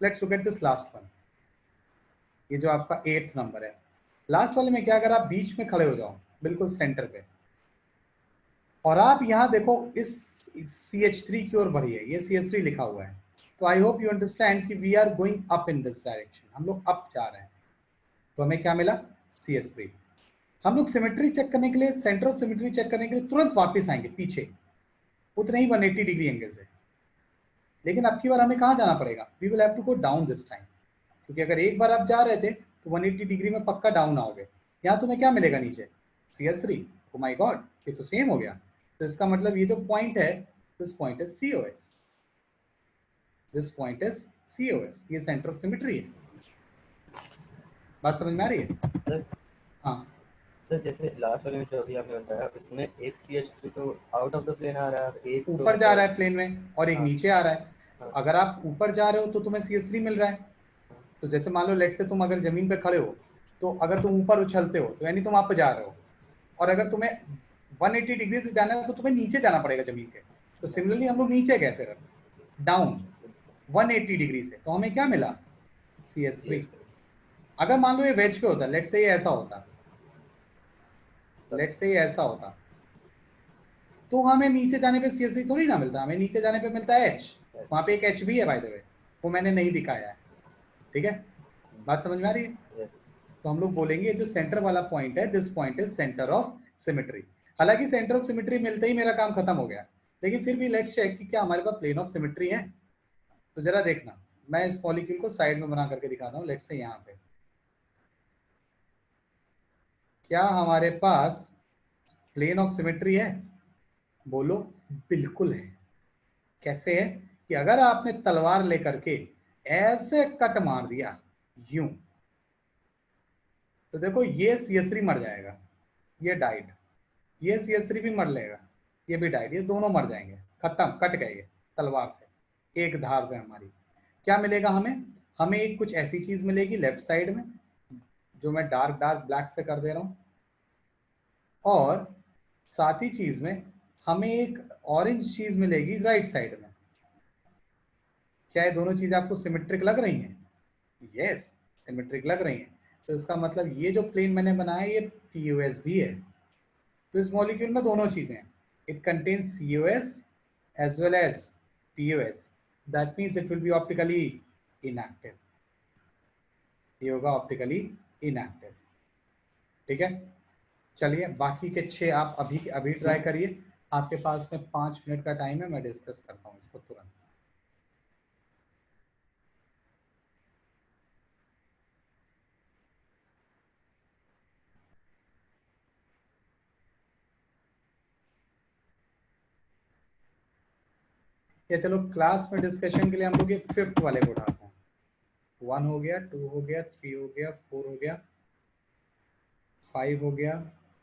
let's look at this last one. ये जो आपका 8th नंबर है, लास्ट वाले में क्या, अगर आप बीच में खड़े हो जाओ बिल्कुल सेंटर पे, और आप यहाँ देखो इस CH3 की ओर बढ़िए, ये CH3 लिखा हुआ है, तो आई होप यू अंडरस्टैंड कि we are going up in this direction, हम लोग अप जा रहे हैं। तो हमें क्या मिला? CH3। हम लोग सिमेट्री चेक करने के लिए, सेंटर ऑफ सिमेट्री चेक करने के लिए तुरंत वापस आएंगे पीछे, उतने ही 180 डिग्री एंगल से। लेकिन अब की बार हमें कहाँ जाना पड़ेगा? We will have to go down this time, क्योंकि अगर एक बार आप जा रहे थे तो 180 डिग्री में पक्का डाउन आओगे। यहाँ तुम्हें क्या मिलेगा नीचे? CH3। ओ माय गॉड, ये तो सेम हो गया। तो इसका मतलब ये जो पॉइंट है, this point is COS, this point is COS, ये सेंटर ऑफ सिमेट्री है। बात समझ में आ रही है? सर हाँ सर, जैसे लास्ट वाले में जो अभी आपने बताया, इसमें एक CH3 तो आउट ऑफ द प्लेन आ रहा है, एक तो ऊपर जा रहा मतलब। है प्लेन में, और एक हाँ नीचे आ रहा है। तो हाँ अगर आप ऊपर जा रहे हो तो तुम्हें CH3 मिल रहा है। तो जैसे मान लो लेट से तुम अगर जमीन पे खड़े हो, तो अगर तुम ऊपर उछलते हो तो यानी तुम अप जा रहे हो, और अगर तुम्हें 180 डिग्री से जाना है तो तुम्हें नीचे जाना पड़ेगा जमीन के। तो सिमिलरली हम लोग नीचे गए फिर डाउन 180 डिग्री से, तो हमें क्या मिला? CH3। CH3। अगर मान लो ये वेज पे होता, लेट से ये ऐसा होता, लेट से ये ऐसा होता, तो हमें नीचे जाने पे CH3 थोड़ी ना मिलता, हमें नीचे जाने पे मिलता है H। वहां पे एक H भी है बाय द वे, वो मैंने नहीं दिखाया है। ठीक है, बात समझ में आ रही है? यस। तो हम लोग बोलेंगे जो सेंटर वाला पॉइंट है, this point is centre of symmetry. हालांकि सेंटर ऑफ सिमेट्री मिलते ही मेरा काम खत्म हो गया, लेकिन फिर भी लेट्स चेक कि क्या हमारे पास प्लेन ऑफ सिमेट्री है। तो जरा देखना, मैं इस मॉलिक्यूल को साइड में बना करके दिखाता हूँ, लेट्स से यहाँ पे, क्या हमारे पास प्लेन ऑफ सिमेट्री है? बोलो, बिल्कुल है। कैसे है? कि अगर आपने तलवार लेकर के ऐसे कट मार दिया यूं, तो देखो ये CH3 मर जाएगा, ये डाइड, ये CH3 भी मर लेगा, ये भी डाइड, ये दोनों मर जाएंगे, खत्म, कट गए ये तलवार से, एक धार से हमारी। क्या मिलेगा हमें? हमें एक कुछ ऐसी चीज मिलेगी लेफ्ट साइड में, जो मैं डार्क डार्क ब्लैक से कर दे रहा हूँ, और साथ ही चीज में हमें एक ऑरेंज चीज मिलेगी राइट साइड में। क्या ये दोनों चीजें आपको सिमेट्रिक लग रही हैं? यस, सिमेट्रिक लग रही हैं। तो इसका मतलब ये जो प्लेन मैंने बनाया ये POS भी है। तो इस मॉलिक्यूल में दोनों चीजें हैं, it contains COS as well as POS, that means it will be optically inactive, ये होगा ऑप्टिकली इनएक्टिव। ठीक है, चलिए बाकी के 6 आप अभी के अभी ट्राई करिए, आपके पास में 5 मिनट का टाइम है, मैं डिस्कस करता हूँ इसको तुरंत। या चलो क्लास में डिस्कशन के लिए हम लोग ये 5th वाले को उठाते हैं। 1 हो गया, 2 हो गया, 3 हो गया, 4 हो गया, 5 हो गया,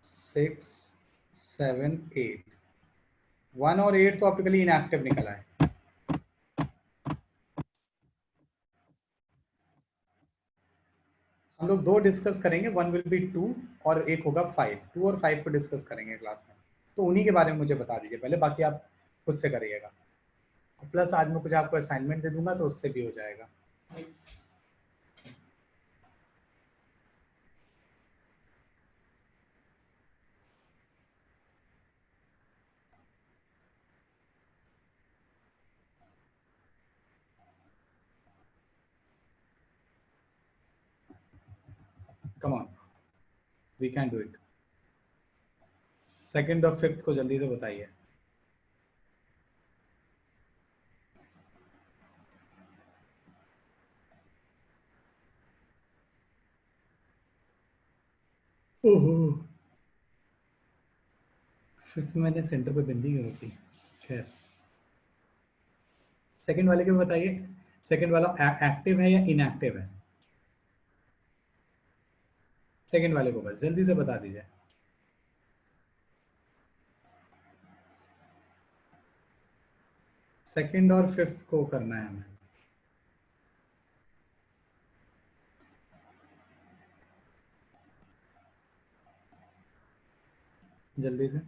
6, 7, 8। 1 और 8 तो ऑप्टिकली इनएक्टिव निकला है। हम लोग 2 डिस्कस करेंगे, 1 विल बी 2 और एक होगा 5। 2 और 5 को डिस्कस करेंगे क्लास में, तो उन्हीं के बारे में मुझे बता दीजिए पहले, बाकी आप खुद से करिएगा। प्लस आज मैं कुछ आपको असाइनमेंट दे दूंगा तो उससे भी हो जाएगा। Come on, we can do it. Second और फिफ्थ को जल्दी से बताइए। ओहो, फिफ्थ में मैंने सेंटर पे बिंदी क्यों रखी? खैर, सेकंड वाले को बताइए, सेकंड वाला एक्टिव है या इनएक्टिव है? सेकंड वाले को बस जल्दी से बता दीजिए। सेकंड और फिफ्थ को करना है हमें। जल्दी से।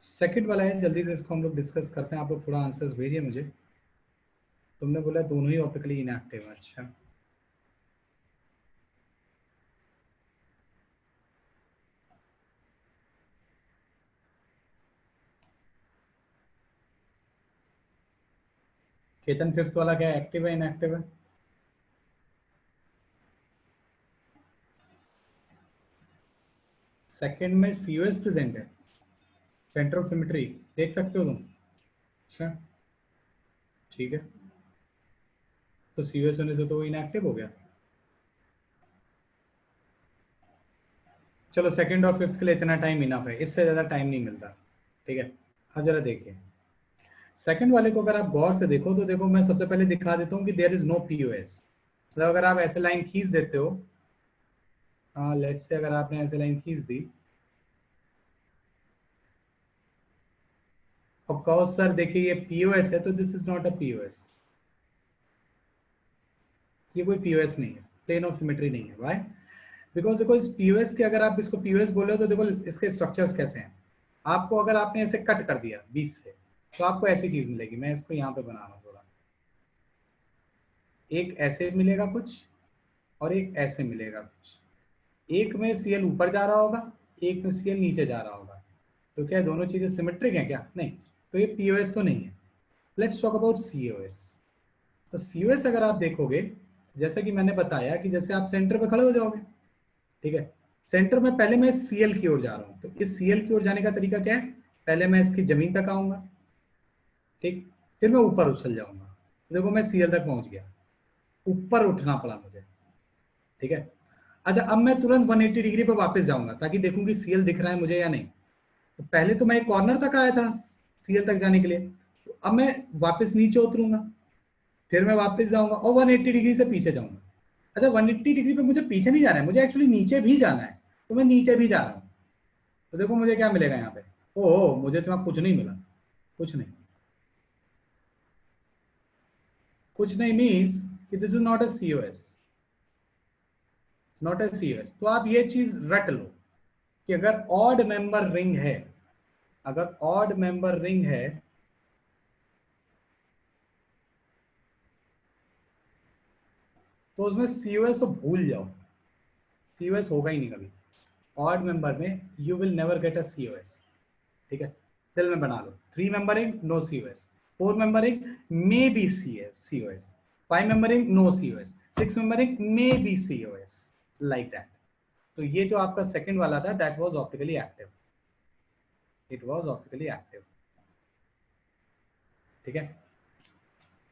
सेकंड वाला है, जल्दी से इसको हम लोग डिस्कस करते हैं। आप लोग थोड़ा आंसर्स भेजिए मुझे। तुमने बोला दोनों ही ऑप्टिकली इनएक्टिव है, अच्छा। केतन, फिफ्थ वाला क्या एक्टिव है इनएक्टिव है? सेकंड में सीओएस प्रेजेंट है, सेंटर ऑफ सिमेट्री देख सकते हो तुम? अच्छा, ठीक है, तो सीओएस होने से तो वो इनएक्टिव हो गया। चलो सेकंड और फिफ्थ के लिए इतना टाइम इनफ है, इससे ज़्यादा टाइम नहीं मिलता, ठीक है। अब जरा देखिए सेकंड वाले को, अगर आप गौर से देखो तो देखो मैं सबसे पहले दिखा देता हूँ कि देयर इज नो पीओएस। मतलब अगर आप ऐसे लाइन खींच देते हो, लेट्स से अगर आपने ऐसे लाइन खींच दी और कहो सर देखिए ये पीओएस है, तो this is not a POS, ये कोई पीओएस नहीं है, प्लेन ऑफ सिमेट्री नहीं है। व्हाई? बिकॉज देखो इस पीओएस के, अगर आप इसको पीओएस बोले तो देखो इसके स्ट्रक्चर्स कैसे हैं। आपको अगर आपने ऐसे कट कर दिया बीच से तो आपको ऐसी चीज मिलेगी। मैं इसको यहाँ पे बना रहा हूँ थोड़ा, एक ऐसे मिलेगा कुछ और एक ऐसे मिलेगा कुछ। एक में सीएल ऊपर जा रहा होगा, एक में सीएल नीचे जा रहा होगा। तो क्या दोनों चीजें सिमेट्रिक हैं क्या? नहीं, तो ये पीओएस तो नहीं है। Let's talk about COS. तो सीओएस अगर आप देखोगे, जैसा कि मैंने बताया कि जैसे आप सेंटर पे खड़े हो जाओगे, ठीक है, सेंटर में पहले मैं सीएल की ओर जा रहा हूँ, तो इस सीएल की ओर जाने का तरीका क्या है? पहले मैं इसकी जमीन तक आऊंगा, ठीक, फिर मैं ऊपर उछल जाऊंगा। तो देखो मैं सीएल तक पहुंच गया, ऊपर उठना पड़ा मुझे, ठीक है। अच्छा, अब मैं तुरंत 180 डिग्री पे वापस जाऊंगा ताकि देखूं कि सीएल दिख रहा है मुझे या नहीं। तो पहले तो मैं एक कॉर्नर तक आया था सीएल तक जाने के लिए, तो अब मैं वापस नीचे उतरूंगा, फिर मैं वापस जाऊंगा और 180 डिग्री से पीछे जाऊंगा। अच्छा, 180 डिग्री पे मुझे पीछे नहीं जाना है, मुझे एक्चुअली नीचे भी जाना है, तो मैं नीचे भी जा रहा हूँ। तो देखो मुझे क्या मिलेगा यहाँ पे। ओह, मुझे तो कुछ नहीं मिला, कुछ नहीं, कुछ नहीं मीन्स कि this is not a COS, not a COS. तो आप ये चीज रट लो कि अगर ऑड मेंबर रिंग है, अगर ऑड मेंबर रिंग है तो उसमें सीओएस को भूल जाओ, सीओएस होगा ही नहीं कभी। ऑड मेंबर में you will never get a COS, ठीक है। दिल में बना लो, 3 membering no COS, 4 membering may be COS, 5 membering no COS, 6 membering may be COS, like that. तो ये जो आपका सेकंड वाला था that was optically active, it was optically active, ठीक है।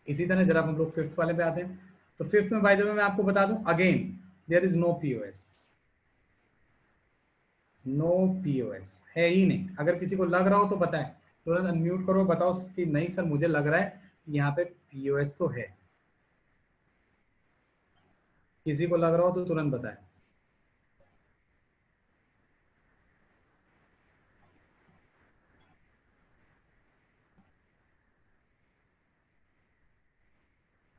इसी तरह जरा हम लोग फिफ्थ वाले पे आते हैं। तो फिफ्थ में बाय द वे मैं आपको बता दूं again, there is no POS, no POS है ही नहीं। अगर किसी को लग रहा हो तो बताएं, तुरंत अनम्यूट करो, बताओ कि नहीं सर मुझे लग रहा है यहाँ पे पीओएस तो है। किसी को लग रहा हो तो तुरंत बताएं।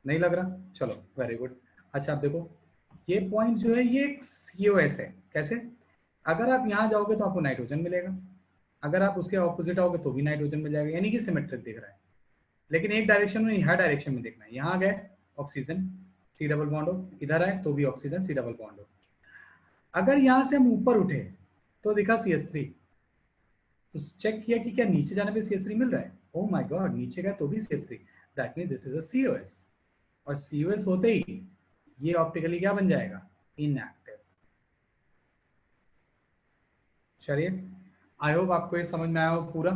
नहीं लग रहा, चलो वेरी गुड। अच्छा आप देखो ये पॉइंट जो है ये एक सीओएस है। कैसे? अगर आप यहाँ जाओगे तो आपको नाइट्रोजन मिलेगा, अगर आप उसके ऑपोजिट आओगे तो भी नाइट्रोजन मिल जाएगा, यानी कि सिमेट्रिक दिख रहा है। लेकिन एक डायरेक्शन में, हर डायरेक्शन में देखना है। यहाँ गए ऑक्सीजन सी डबल बॉन्ड हो, इधर आए तो भी ऑक्सीजन सी डबल बॉन्ड हो। अगर यहाँ से हम ऊपर उठे तो दिखा CH3, तो चेक किया कि क्या नीचे जाने पे CH3 मिल रहा है। ओह माय गॉड, नीचे गया तो भी CH3, that means this is a COS, और COS होते ही ये ऑप्टिकली क्या बन जाएगा, इनएक्टिव। चलिए, आई होप आपको ये समझ में आया हो पूरा।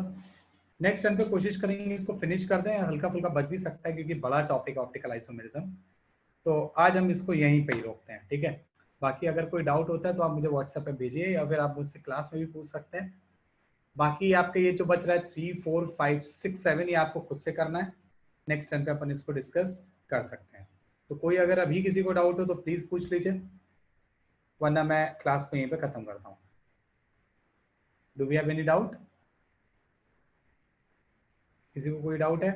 नेक्स्ट टर्न पे कोशिश करेंगे इसको फिनिश कर दें, हल्का फुल्का बच भी सकता है क्योंकि बड़ा टॉपिक ऑप्टिकल आइसोमेरिज्म, तो आज हम इसको यहीं पे ही रोकते हैं, ठीक है। बाकी अगर कोई डाउट होता है तो आप मुझे व्हाट्सएप पे भेजिए या फिर आप मुझसे क्लास में भी पूछ सकते हैं। बाकी आपके ये जो बच रहा है 3, 4, 5, 6, 7 ये आपको खुद से करना है, नेक्स्ट टाइम पे अपन इसको डिस्कस कर सकते हैं। तो कोई अगर अभी किसी को डाउट हो तो प्लीज़ पूछ लीजिए, वरना मैं क्लास को यहीं पे ख़त्म करता हूँ। Do we have any doubt? किसी को कोई डाउट है?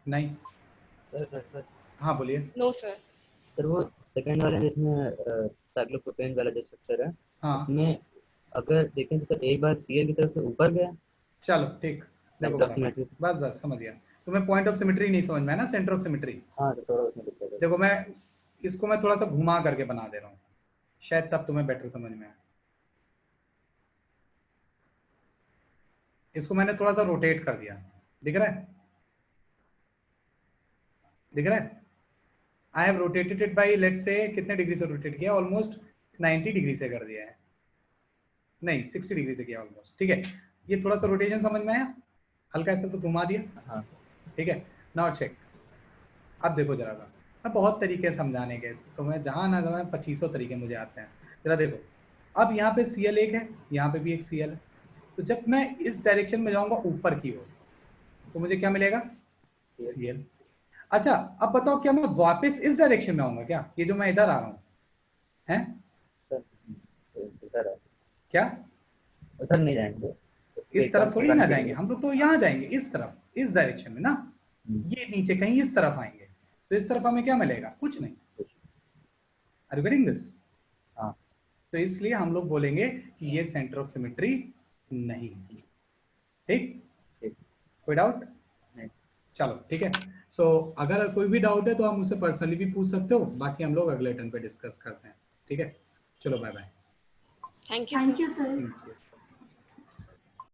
नहीं? सर हाँ बोलिए। No sir. सर वो सेकंड वाले जिसमें साइक्लोप्रोपेन वाला जो स्ट्रक्चर है, हाँ उसमें अगर देखें तो सर एक बार सीएल की तरफ से ऊपर गया चलो ठीक, देखो सेंटर ऑफ सिमेट्री। बस बस समझ गया। तुम्हें पॉइंट ऑफ सिमेट्री नहीं समझ में है ना, सेंटर ऑफ सिमेट्री। हाँ तो थोड़ा उसमें दिक्कत है। देखो मैं इसको मैं थोड़ा सा घुमा करके बना दे रहा हूँ, शायद तब तुम्हें बेटर समझ में आए। इसको मैंने थोड़ा सा रोटेट कर दिया, दिख रहा है? दिख रहा है? I have rotated it by, let's say कितने डिग्री से रोटेट किया, ऑलमोस्ट 90 डिग्री से कर दिया है, नहीं 60 डिग्री से किया ऑलमोस्ट, ठीक है। ये थोड़ा सा रोटेशन समझ में आया, हल्का ऐसा तो घुमा दिया, हाँ ठीक है। नाउ चेक, अब देखो जरा सा, अब बहुत तरीके समझाने के, तो मैं जहाँ ना जाऊँ 2500 तरीके मुझे आते हैं। जरा देखो, अब यहाँ पे Cl एक है, यहाँ पे भी एक Cl है, तो जब मैं इस डायरेक्शन में जाऊँगा ऊपर की ओर तो मुझे क्या मिलेगा, Cl। अच्छा अब बताओ क्या मैं वापस इस डायरेक्शन में आऊँगा क्या, ये जो मैं इधर आ रहा हूँ है सर, उधर है, क्या, उधर नहीं जाएंगे, इस तरफ थोड़ी ना जाएंगे हम लोग, तो यहाँ जाएंगे इस तरफ, इस डायरेक्शन में ना, ये नीचे कहीं इस तरफ आएंगे, तो इस तरफ हमें क्या मिलेगा, कुछ नहीं। Are you getting this? हाँ तो इसलिए हम लोग बोलेंगे कि ये सेंटर ऑफ सिमेट्री नहीं, ठीक? कोई डाउट नहीं। चलो ठीक है। सो अगर कोई भी डाउट है तो आप मुझसे पर्सनली भी पूछ सकते हो, बाकी हम लोग अगले टर्न पे डिस्कस करते हैं, ठीक है। चलो bye bye. Thank you sir. Thank you.